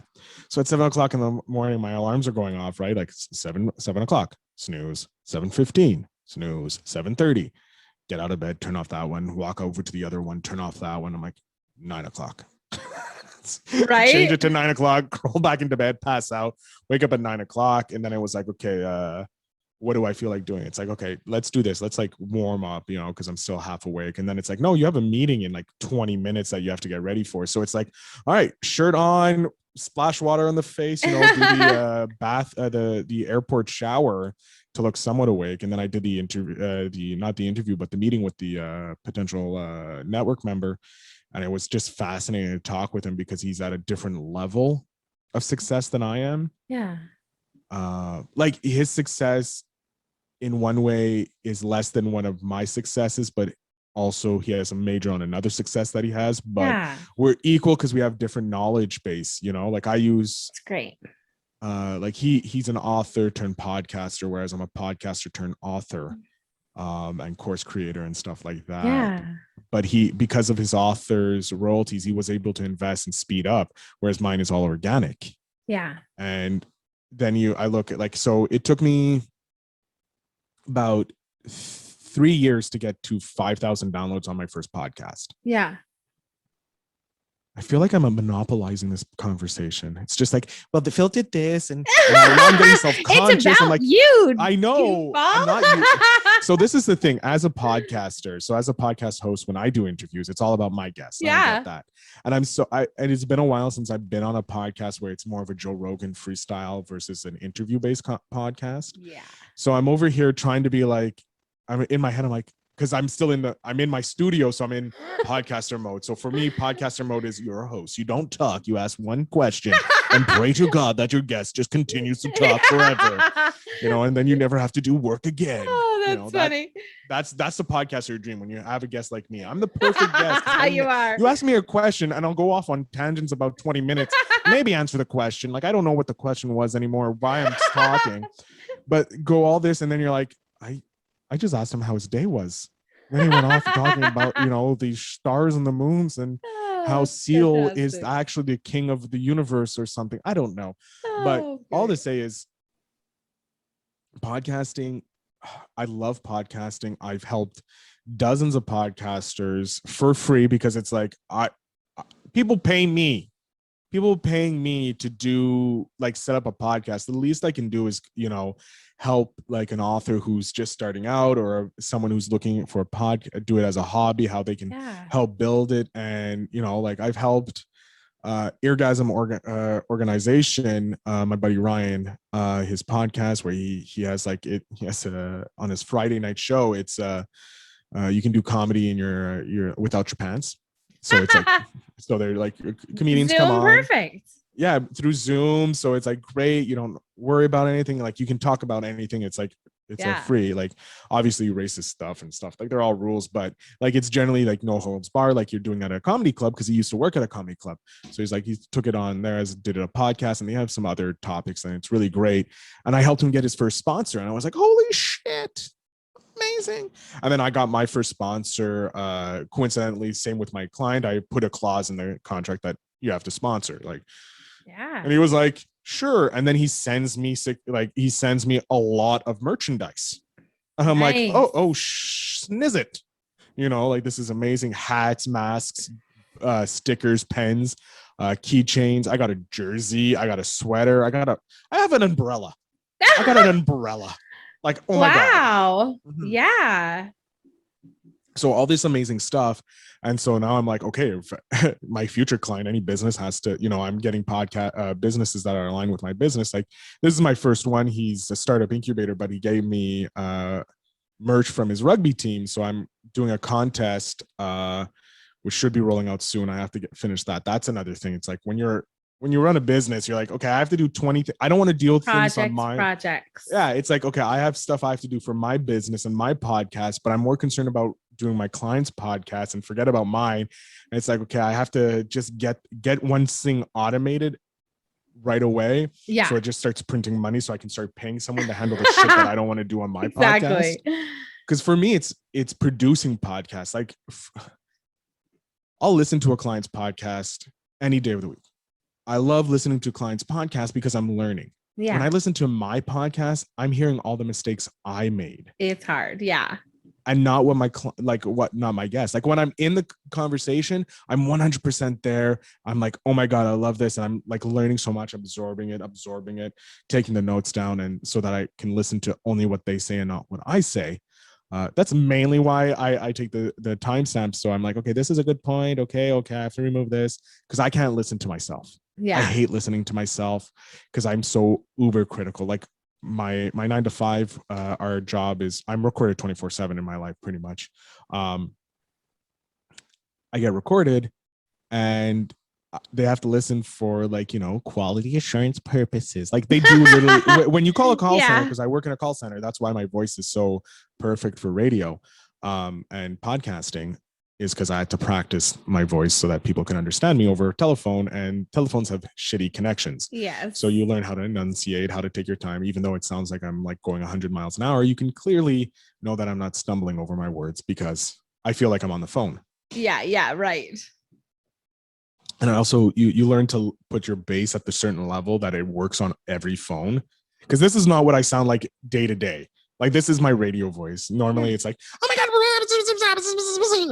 So at 7 o'clock in the morning, my alarms are going off, right? Like 7 o'clock. snooze. 7:15, snooze. 7:30, get out of bed, turn off that one, walk over to the other one, turn off that one. I'm like, 9:00. Right. Change it to 9:00, crawl back into bed, pass out, wake up at 9:00. And then it was like, okay, what do I feel like doing? It's like, okay, let's do this. Let's like warm up, because I'm still half awake. And then it's like, no, you have a meeting in like 20 minutes that you have to get ready for. So it's like, all right, shirt on, splash water on the face, do the bath, the airport shower to look somewhat awake. And then I did the interview, not the interview, but the meeting with the potential network member. And it was just fascinating to talk with him because he's at a different level of success than I am. Yeah. Like his success in one way is less than one of my successes, but also he has a major on another success that he has, but we're equal because we have different knowledge base, like I use, it's great. Like he's an author turned podcaster, whereas I'm a podcaster turned author, and course creator and stuff like that. Yeah. But because of his author's royalties, he was able to invest and speed up, whereas mine is all organic. Yeah. And then I look at so it took me about 3 years to get to 5,000 downloads on my first podcast. Yeah. I feel like I'm monopolizing this conversation. It's just like, well, the Phil did this, and I'm getting self-conscious. It's about I'm like, you. I know. I'm not you. So this is the thing. As a podcaster, as a podcast host, when I do interviews, it's all about my guests. Yeah. I get that. And and it's been a while since I've been on a podcast where it's more of a Joe Rogan freestyle versus an interview-based podcast. Yeah. So I'm over here trying to be like, I'm in my head, I'm like, because I'm in my studio, so I'm in podcaster mode. So for me, podcaster mode is you're a host. You don't talk. You ask one question and pray to God that your guest just continues to talk forever. And then you never have to do work again. Oh, that's funny. That's the podcaster dream when you have a guest like me. I'm the perfect guest. You are. You ask me a question and I'll go off on tangents about 20 minutes, maybe answer the question. Like, I don't know what the question was anymore, why I'm talking, but go all this. And then you're like, I just asked him how his day was. Then he went off talking about, these stars and the moons and how Seal is actually the king of the universe or something. I don't know. But all to say is podcasting. I love podcasting. I've helped dozens of podcasters for free because it's like, people paying me to do set up a podcast. The least I can do is, help like an author who's just starting out or someone who's looking for a do it as a hobby, how they can help build it. And, I've helped Eargasm organization, my buddy Ryan, his podcast where he has on his Friday night show, it's you can do comedy in your without your pants. So it's like, so they're like comedians Zoom come on. Perfect. Yeah, through Zoom. So it's like great. You don't worry about anything. Like you can talk about anything. It's like free. Like obviously racist stuff and stuff. Like they're all rules, but like it's generally like no holds bar, like you're doing at a comedy club because he used to work at a comedy club. So he's like he took it on there did a podcast, and they have some other topics, and it's really great. And I helped him get his first sponsor, and I was like, holy shit. Amazing. And then I got my first sponsor. Coincidentally, same with my client. I put a clause in the contract that you have to sponsor. And he was like, sure. And then he sends me a lot of merchandise. And I'm like, snizzit. This is amazing. Hats, masks, stickers, pens, keychains. I got a jersey. I got a sweater. I have an umbrella. I got an umbrella. Like, oh my God. Wow. Mm-hmm. Yeah. So all this amazing stuff. And so now I'm like, okay, if my future client, any business has to, I'm getting podcast businesses that are aligned with my business. Like this is my first one. He's a startup incubator, but he gave me merch from his rugby team. So I'm doing a contest, which should be rolling out soon. I have to finish that. That's another thing. It's like when you run a business, you're like, okay, I have to do 20. I don't want to deal with things on my projects. Yeah. It's like, okay, I have stuff I have to do for my business and my podcast, but I'm more concerned about doing my client's podcast and forget about mine. And it's like, okay, I have to just get one thing automated right away. Yeah. So it just starts printing money so I can start paying someone to handle the shit that I don't want to do on my podcast. Because for me, it's producing podcasts. Like I'll listen to a client's podcast any day of the week. I love listening to clients' podcasts because I'm learning. When I Yeah. listen to my podcast, I'm hearing all the mistakes I made It's hard. Yeah. and not what not my guest. Like when I'm in the conversation, I'm 100% there. I'm like, oh my God, I love this. And I'm like learning so much, absorbing it, taking the notes down. And so that I can listen to only what they say and not what I say. That's mainly why I take the timestamps. So I'm like, okay, this is a good point. Okay, I have to remove this because I can't listen to myself. Yeah. I hate listening to myself because I'm so uber critical. Like my 9 to 5, our job is I'm recorded 24/7 in my life pretty much. I get recorded and they have to listen for like, quality assurance purposes. Like they do literally when you call a call center, because I work in a call center, that's why my voice is so perfect for radio and podcasting, is because I had to practice my voice so that people can understand me over telephone, and telephones have shitty connections. Yes. So you learn how to enunciate, how to take your time, even though it sounds like I'm like going 100 miles an hour. You can clearly know that I'm not stumbling over my words because I feel like I'm on the phone. Yeah. Right. And also you learn to put your bass at the certain level that it works on every phone. Because this is not what I sound like day to day. Like this is my radio voice. Normally it's like, oh my God.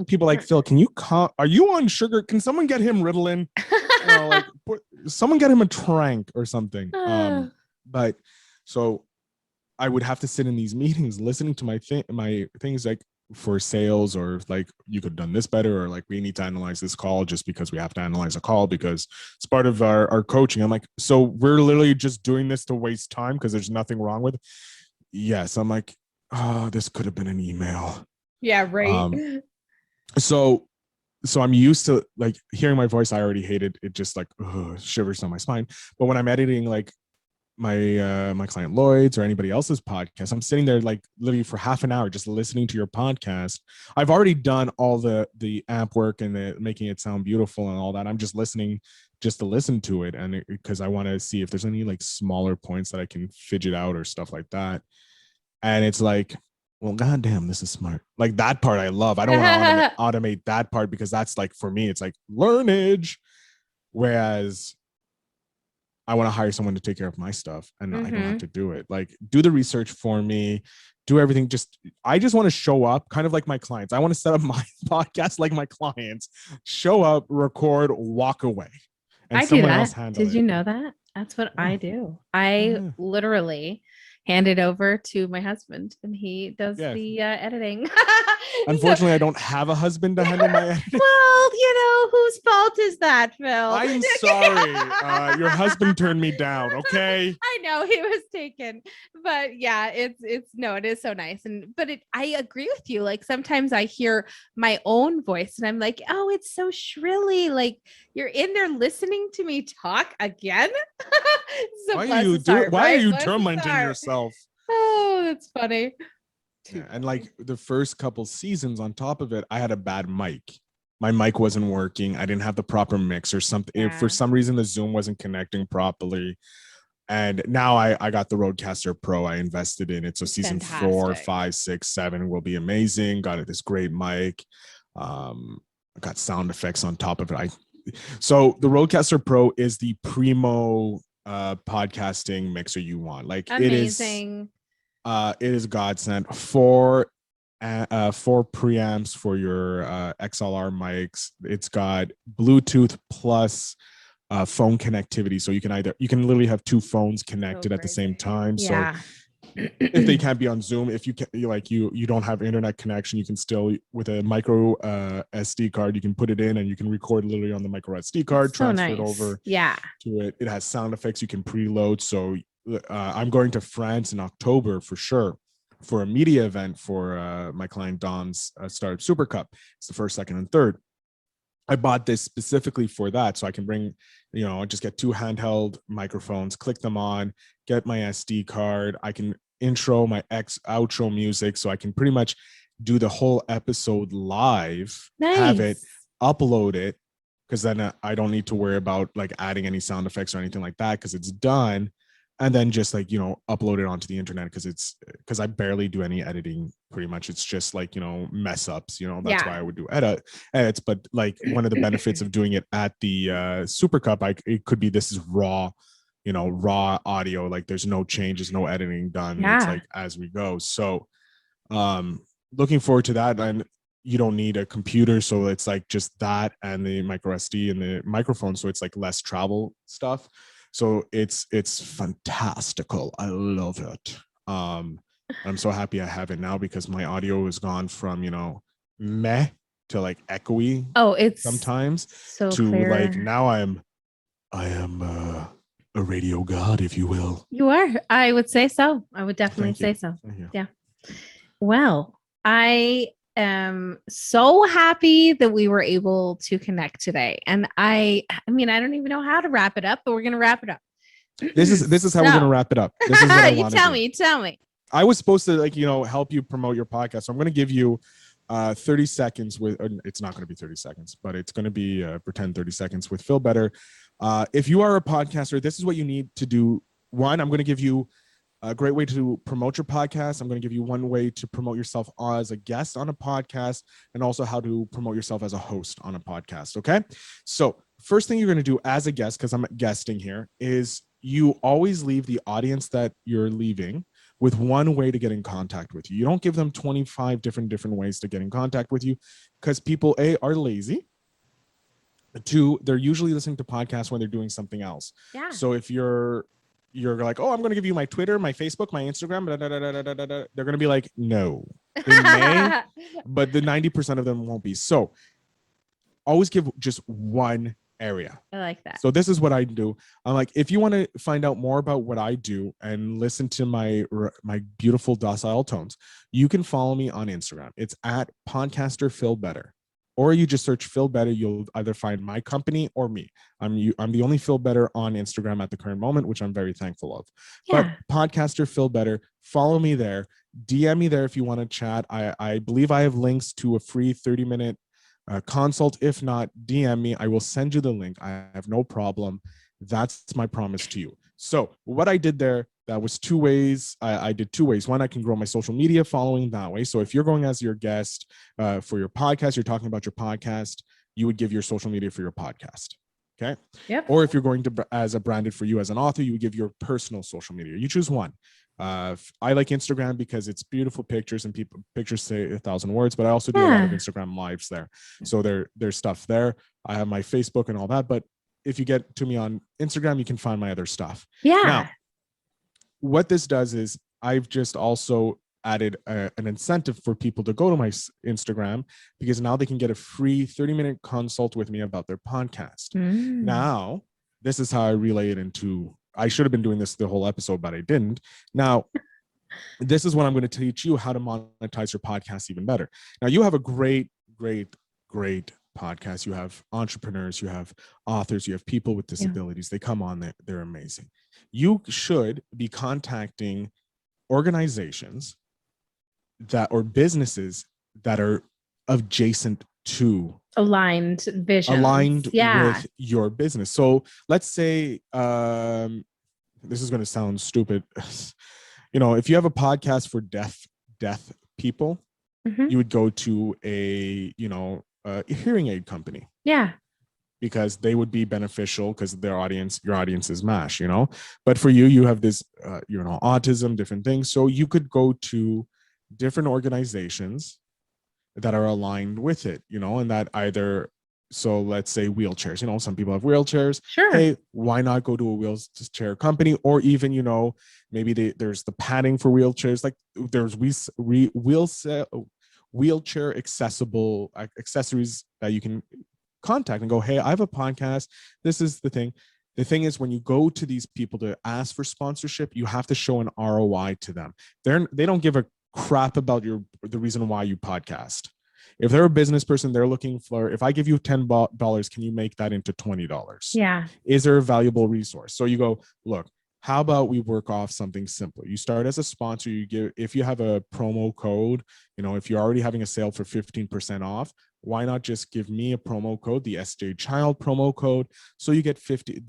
People like, Phil, can you are you on sugar? Can someone get him Ritalin? Someone get him a trank or something. But so I would have to sit in these meetings listening to my things like for sales, or like you could have done this better, or like we need to analyze this call just because we have to analyze a call because it's part of our coaching. I'm like, so we're literally just doing this to waste time because there's nothing wrong with it. Yes. I'm like, oh, this could have been an email. Yeah, right. So I'm used to like hearing my voice. I already hated it, just like shivers on my spine. But when I'm editing like my client Lloyd's or anybody else's podcast, I'm sitting there like literally for half an hour just listening to your podcast. I've already done all the amp work and the making it sound beautiful and all that. I'm just listening just to listen to it, and because I want to see if there's any like smaller points that I can fidget out or stuff like that. And it's like, well, goddamn, this is smart. Like that part I love. I don't want to automate that part because that's like, for me, it's like learnage. Whereas I want to hire someone to take care of my stuff and I don't have to do it. Like do the research for me, do everything. I just want to show up kind of like my clients. I want to set up my podcast like my clients, show up, record, walk away. And I someone do that. else handle it. Did you know that? That's what I do. I literally hand it over to my husband and he does the editing. Unfortunately, I don't have a husband to handle my editing. Well, whose fault is that, Phil? I'm sorry. Your husband turned me down. Okay. I know he was taken, but yeah, it is so nice. I agree with you. Like sometimes I hear my own voice and I'm like, oh, it's so shrilly. Like you're in there listening to me talk again. Why are you tormenting yourself? Oh, that's funny. Yeah, and like the first couple seasons on top of it, I had a bad mic. My mic wasn't working. I didn't have the proper mix or something. Yeah. For some reason, the Zoom wasn't connecting properly. And now I got the Rodecaster Pro. I invested in it. So season 4, 5, 6, 7 will be amazing. Got this great mic. Got sound effects on top of it. So the Rodecaster Pro is the primo podcasting mixer you want. Like amazing. It is godsend. 4 preamps for your XLR mics. It's got Bluetooth plus phone connectivity, so you can literally have 2 phones connected at the same time. Yeah. So if they can't be on Zoom, if you can, you don't have internet connection, you can still, with a micro SD card, you can put it in and you can record literally on the micro SD card, transfer it over to it. It has sound effects you can preload. So I'm going to France in October for sure for a media event for my client Dom's Startup Super Cup. It's the 1st, 2nd, and 3rd. I bought this specifically for that, so I can bring, just get 2 handheld microphones, click them on, get my SD card. I can intro my outro music, so I can pretty much do the whole episode live, have it, upload it, because then I don't need to worry about like adding any sound effects or anything like that because it's done. And then just like, upload it onto the internet because I barely do any editing. Pretty much. It's just like, mess ups, that's why I would do edits. But like one of the benefits of doing it at the Super Cup, it could be, this is raw raw audio. Like there's no changes, no editing done. Yeah. It's like as we go. So looking forward to that. And you don't need a computer, so it's like just that and the micro SD and the microphone, so it's like less travel stuff. So it's fantastical. I love it. I'm so happy I have it now because my audio has gone from meh to like echoey It's sometimes so to clear. like now I am a radio god, if you will. You are. I would say so. I would definitely Thank you. say so. Thank you. Yeah. Well, I am so happy that we were able to connect today. And I mean, I don't even know how to wrap it up, but we're going to wrap it up. This is how we're going to wrap it up. This is what I want to do. You tell me. I was supposed to help you promote your podcast. So I'm going to give you 30 seconds with, it's not going to be 30 seconds, but it's going to be pretend 30 seconds with Feel Better. If you are a podcaster, this is what you need to do. One, I'm going to give you a great way to promote your podcast. I'm going to give you one way to promote yourself as a guest on a podcast, and also how to promote yourself as a host on a podcast. Okay. So first thing you're going to do as a guest, because I'm guesting here, is you always leave the audience that you're leaving with one way to get in contact with you. You don't give them 25 different ways to get in contact with you, because people are lazy. Two, they're usually listening to podcasts when they're doing something else. Yeah. So if you're like, oh, I'm going to give you my Twitter, my Facebook, my Instagram, they're going to be like, no, they may, but the 90% of them won't be. So always give just one area. I like that. So this is what I do. I'm like, if you want to find out more about what I do and listen to my beautiful docile tones, you can follow me on Instagram. It's at Podcaster Phil Better. Or you just search Phil Better. You'll either find my company or me. I'm the only Phil Better on Instagram at the current moment, which I'm very thankful of. Yeah. But Podcaster Phil Better, follow me there. DM me there if you want to chat. I believe I have links to a free 30-minute consult. If not, DM me. I will send you the link. I have no problem. That's my promise to you. So what I did there, that was two ways. I did two ways. One, I can grow my social media following that way. So if you're going as your guest for your podcast, you're talking about your podcast, you would give your social media for your podcast. Okay. Yep. Or if you're going to as a branded for you as an author, you would give your personal social media. You choose one. I like Instagram because it's beautiful pictures and pictures say 1,000 words, but I also do a lot of Instagram lives there. So there's stuff there. I have my Facebook and all that, but if you get to me on Instagram, you can find my other stuff. Yeah. Now, what this does is I've just also added an incentive for people to go to my Instagram, because now they can get a free 30-minute consult with me about their podcast. Now, this is how I relay it into, I should have been doing this the whole episode, but I didn't. Now, this is what I'm going to teach you how to monetize your podcast even better. Now, you have a great podcast. You have entrepreneurs, you have authors, you have people with disabilities. They come on, they're amazing. You should be contacting organizations or businesses that are adjacent to aligned vision, with your business. So let's say this is going to sound stupid. If you have a podcast for deaf people, you would go to a hearing aid company. Yeah. Because they would be beneficial, because your audience is MASH, but for you have this, autism, different things. So you could go to different organizations that are aligned with it, and that either, so let's say wheelchairs, some people have wheelchairs. Sure. Hey, why not go to a wheelchair company? Or even, maybe there's the padding for wheelchairs. Like there's wheelchair accessible accessories that you can contact and go, hey, I have a podcast. This is the thing. The thing is, when you go to these people to ask for sponsorship, you have to show an ROI to them. They don't give a crap about the reason why you podcast. If they're a business person, they're looking for, if I give you $10, can you make that into $20? Yeah. Is there a valuable resource? So you go, look, how about we work off something simple? You start as a sponsor. If you have a promo code, if you're already having a sale for 15% off, why not just give me a promo code, the SJ Child promo code, so you get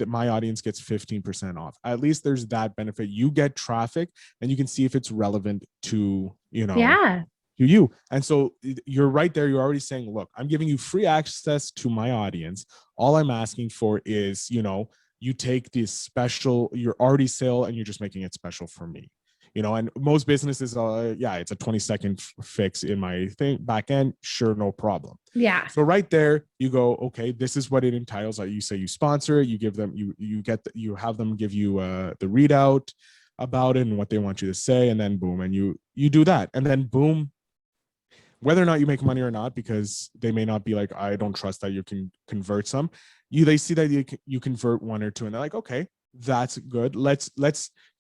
my audience gets 15% off. At least there's that benefit. You get traffic and you can see if it's relevant to, to you. And so you're right there. You're already saying, look, I'm giving you free access to my audience. All I'm asking for is, you take this special, you're already sale and you're just making it special for me. And most businesses, it's a 20-second fix in my thing back end. Sure, no problem. Yeah. So right there, you go, okay, this is what it entitles. Like you say, you sponsor it, you give them, you have them give you the readout about it and what they want you to say, and then boom, and you do that, and then boom. Whether or not you make money or not, because they may not be like, I don't trust that you can convert some. They see that you convert one or two, and they're like, okay, that's good. Let's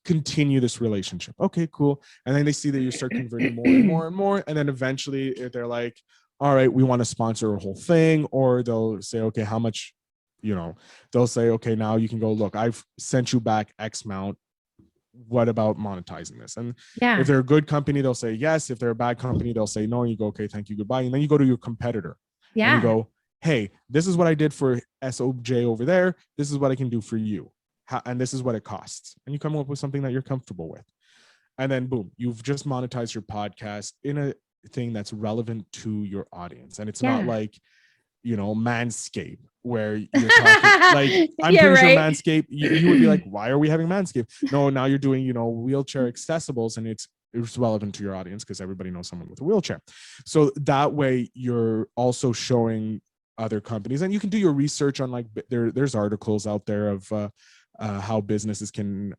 continue this relationship. Okay, cool. And then they see that you start converting more and more and more, and then eventually they're like, all right, we want to sponsor a whole thing. Or they'll say, okay, how much? They'll say, okay, now you can go, look, I've sent you back X amount. What about monetizing this? And if they're a good company, they'll say yes. If they're a bad company, they'll say no. And you go, okay, thank you, goodbye. And then you go to your competitor. And you go, hey, this is what I did for SOJ over there. This is what I can do for you. And this is what it costs. And you come up with something that you're comfortable with. And then boom, you've just monetized your podcast in a thing that's relevant to your audience. And it's not like, Manscaped, where you're talking like, I'm pretty sure Manscaped, you would be like, why are we having Manscaped? No, now you're doing, wheelchair accessibles, and it's relevant to your audience because everybody knows someone with a wheelchair. So that way you're also showing other companies, and you can do your research on like, there's articles out there of how businesses can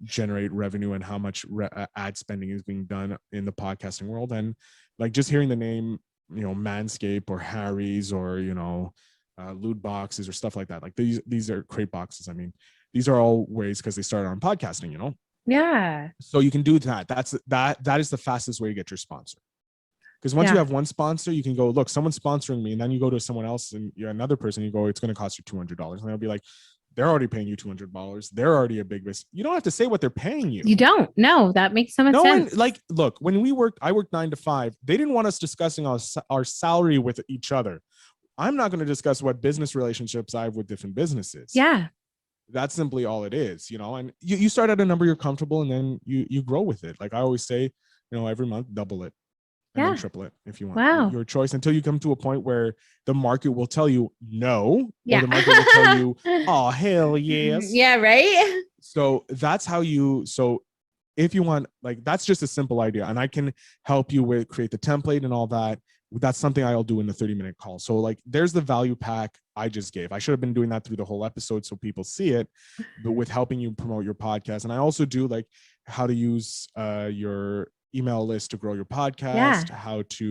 generate revenue and how much ad spending is being done in the podcasting world. And like just hearing the name, Manscaped or Harry's or, loot boxes or stuff like that. Like these are crate boxes. I mean, these are all ways because they started on podcasting, Yeah. So you can do that. That is the fastest way to get your sponsor. Because once you have one sponsor, you can go, look, someone's sponsoring me. And then you go to someone else and you're another person, you go, it's going to cost you $200. And they'll be like, they're already paying you $200. They're already a big business. You don't have to say what they're paying you. You don't. No, that makes so much sense. One, like, look, when I worked 9 to 5. They didn't want us discussing our salary with each other. I'm not going to discuss what business relationships I have with different businesses. Yeah. That's simply all it is, and you start at a number you're comfortable, and then you grow with it. Like I always say, every month, double it. And then triple it if you want. Wow. Your choice, until you come to a point where the market will tell you no, or the market will tell you, oh, hell yes. Yeah, right? So that's how so if you want, like, that's just a simple idea. And I can help you with create the template and all that. That's something I'll do in the 30-minute call. So like, there's the value pack I just gave. I should have been doing that through the whole episode so people see it, but with helping you promote your podcast. And I also do like how to use your email list to grow your podcast, how to,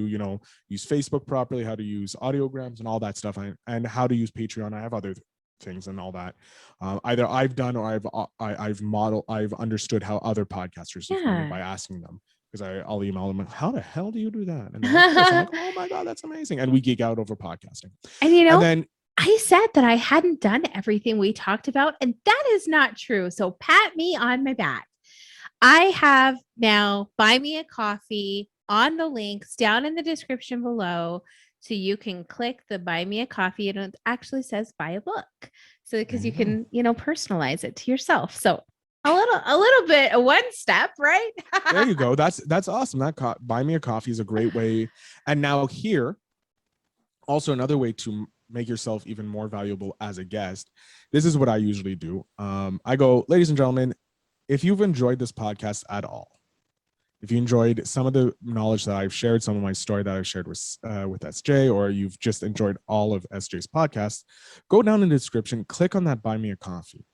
use Facebook properly, how to use audiograms and all that stuff, and how to use Patreon. I have other things and all that. Either I've done or I've understood how other podcasters do it by asking them, because I'll email them, how the hell do you do that? And I'm like, oh my God, that's amazing. And we geek out over podcasting. And then I said that I hadn't done everything we talked about, and that is not true. So pat me on my back. I have now Buy Me a Coffee on the links down in the description below. So you can click the Buy Me a Coffee, and it actually says buy a book. So because you can, personalize it to yourself. So a little bit, one step, right? There you go. That's awesome. That Buy Me a Coffee is a great way. And now here, also another way to make yourself even more valuable as a guest. This is what I usually do. I go, ladies and gentlemen, if you've enjoyed this podcast at all, if you enjoyed some of the knowledge that I've shared, some of my story that I've shared with SJ, or you've just enjoyed all of SJ's podcasts, go down in the description, click on that Buy Me a Coffee.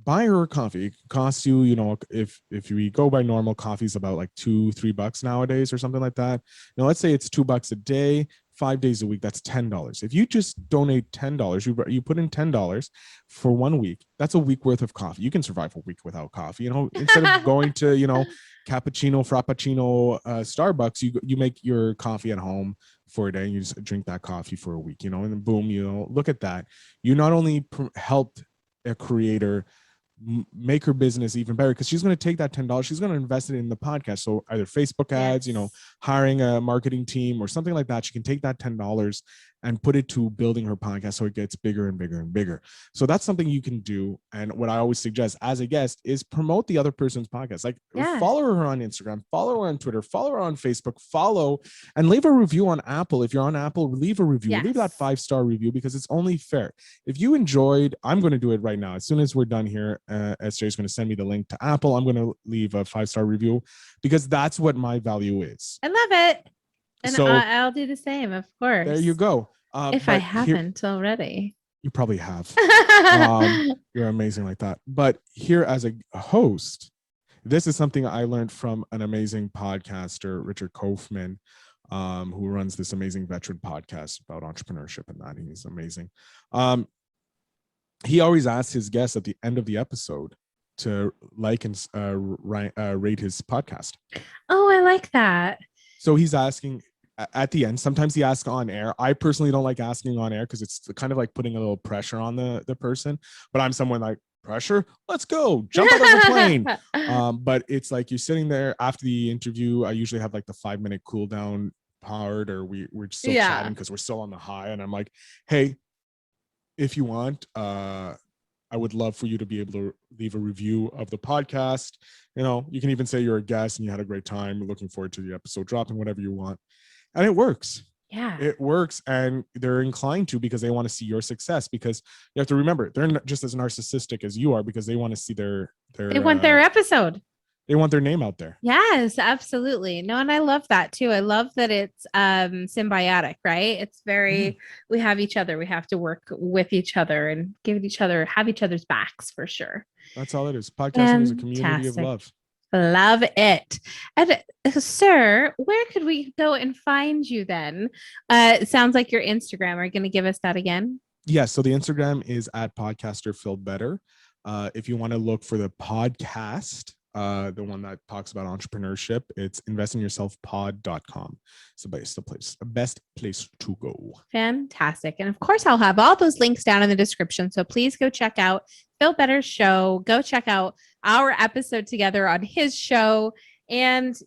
Buy her a coffee. It costs you, if we go by normal, coffee's about like $2-3 nowadays or something like that. Now, let's say it's $2 a day, 5 days a week, that's $10. If you just donate $10, you put in $10 for 1 week, that's a week worth of coffee. You can survive a week without coffee. Instead of going to, cappuccino, frappuccino, Starbucks, you make your coffee at home for a day and you just drink that coffee for a week, and then boom, look at that. You not only helped a creator make her business even better, because she's going to take that $10, she's going to invest it in the podcast. So either Facebook ads, hiring a marketing team or something like that. She can take that $10 and put it to building her podcast so it gets bigger and bigger and bigger. So that's something you can do. And what I always suggest as a guest is promote the other person's podcast. Like follow her on Instagram, follow her on Twitter, follow her on Facebook, follow and leave a review on Apple. If you're on Apple, leave a review, leave that 5-star review, because it's only fair. If you enjoyed, I'm going to do it right now. As soon as we're done here, SJ is going to send me the link to Apple. I'm going to leave a 5-star review because that's what my value is. I love it. And so, I'll do the same, of course. There you go. If I haven't already. You probably have. You're amazing like that. But here as a host, this is something I learned from an amazing podcaster, Richard Kaufman, who runs this amazing veteran podcast about entrepreneurship and that. He's amazing. He always asks his guests at the end of the episode to like and rate his podcast. Oh, I like that. So he's asking at the end. Sometimes he asks on air. I personally don't like asking on air because it's kind of like putting a little pressure on the person. But I'm someone like, pressure, let's go, jump out of the plane. But it's like you're sitting there after the interview. I usually have like the 5-minute cool down part, or we're still chatting because we're still on the high. And I'm like, hey, if you want, I would love for you to be able to leave a review of the podcast. You know, you can even say you're a guest and you had a great time. Looking forward to the episode dropping, whatever you want. And it works. Yeah, it works. And they're inclined to, because they want to see your success, because you have to remember, they're not just as narcissistic as you are, because they want to see they want their episode. They want their name out there. Yes, absolutely. No, and I love that too. I love that it's symbiotic, right? It's very, we have each other. We have to work with each other and have each other's backs for sure. That's all it is. Podcasting is a community of love. Love it. And sir, where could we go and find you then? It sounds like your Instagram. Are you going to give us that again? Yes. So the Instagram is at Podcaster Feel Better. If you want to look for the podcast, the one that talks about entrepreneurship, it's investinyourselfpod.com. It's the best place to go. Fantastic. And of course, I'll have all those links down in the description. So please go check out Feel Better show. Go check out our episode together on his show. And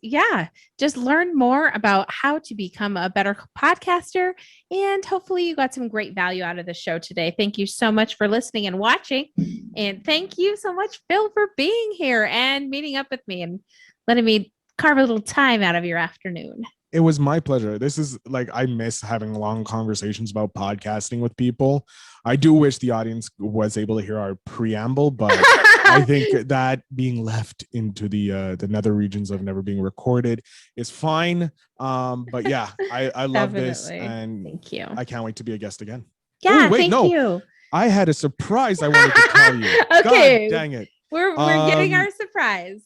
just learn more about how to become a better podcaster. And hopefully you got some great value out of the show today. Thank you so much for listening and watching. And thank you so much, Phil, for being here and meeting up with me and letting me carve a little time out of your afternoon. It was my pleasure. This is like, I miss having long conversations about podcasting with people. I do wish the audience was able to hear our preamble, but I think that being left into the nether regions of never being recorded is fine. But yeah, I love this, and thank you. I can't wait to be a guest again. Yeah, thank you. I had a surprise I wanted to tell you. Okay, God dang it. We're getting our surprise.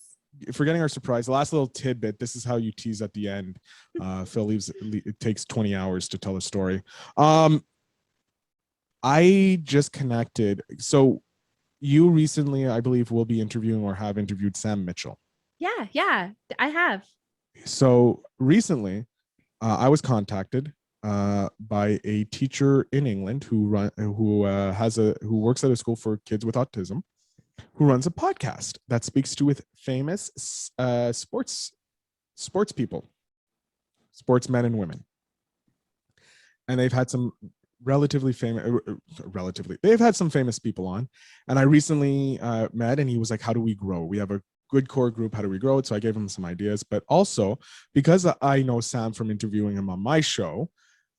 Forgetting our surprise, the last little tidbit. This is how you tease at the end. Phil leaves. It takes 20 hours to tell a story. I just connected. So you recently, I believe, will be interviewing or have interviewed Sam Mitchell. Yeah, I have. So recently, I was contacted by a teacher in England who works at a school for kids with autism, who runs a podcast that speaks to with famous sports people, sportsmen and women. And they've had some they've had some famous people on. And I recently met, and he was like, how do we grow? We have a good core group. How do we grow it? So I gave him some ideas, but also because I know Sam from interviewing him on my show,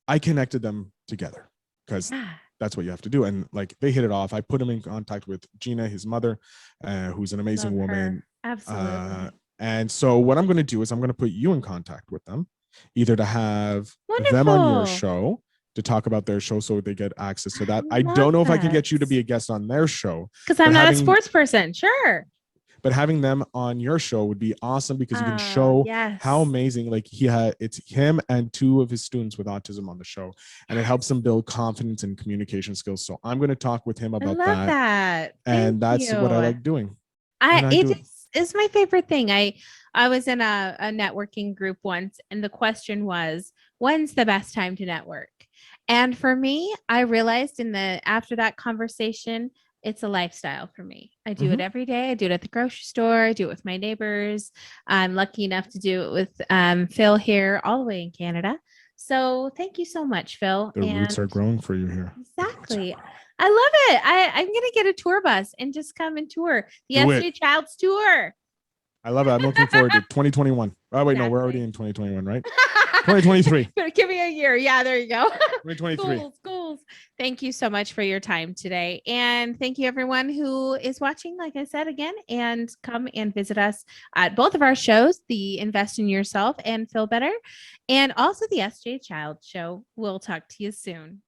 I connected them together because that's what you have to do. And like, they hit it off. I put him in contact with Gina, his mother, who's an amazing woman. Absolutely. And so what I'm going to do is I'm going to put you in contact with them, either to have them on your show to talk about their show so they get access to that. I don't know if I can get you to be a guest on their show. Because I'm not a sports person. Sure. But having them on your show would be awesome, because you can show how amazing, like it's him and 2 of his students with autism on the show, and it helps them build confidence and communication skills. So I'm going to talk with him about that. And that's what I like doing. It's my favorite thing. I was in a networking group once, and the question was, when's the best time to network? And for me, I realized after that conversation, it's a lifestyle for me. I do it every day. I do it at the grocery store. I do it with my neighbors. I'm lucky enough to do it with Phil here all the way in Canada. So thank you so much, Phil. The roots are growing for you here. Exactly. I love it. I'm going to get a tour bus and just come and tour the Do SJ it. Childs tour. I love it. I'm looking forward to 2021. Oh, wait, no, we're already Exactly. in 2021, right? 2023. Give me a year. Yeah, there you go. 2023. Goals. Thank you so much for your time today. And thank you, everyone who is watching, like I said again, and come and visit us at both of our shows, the Invest in Yourself and Feel Better, and also the SJ Child Show. We'll talk to you soon.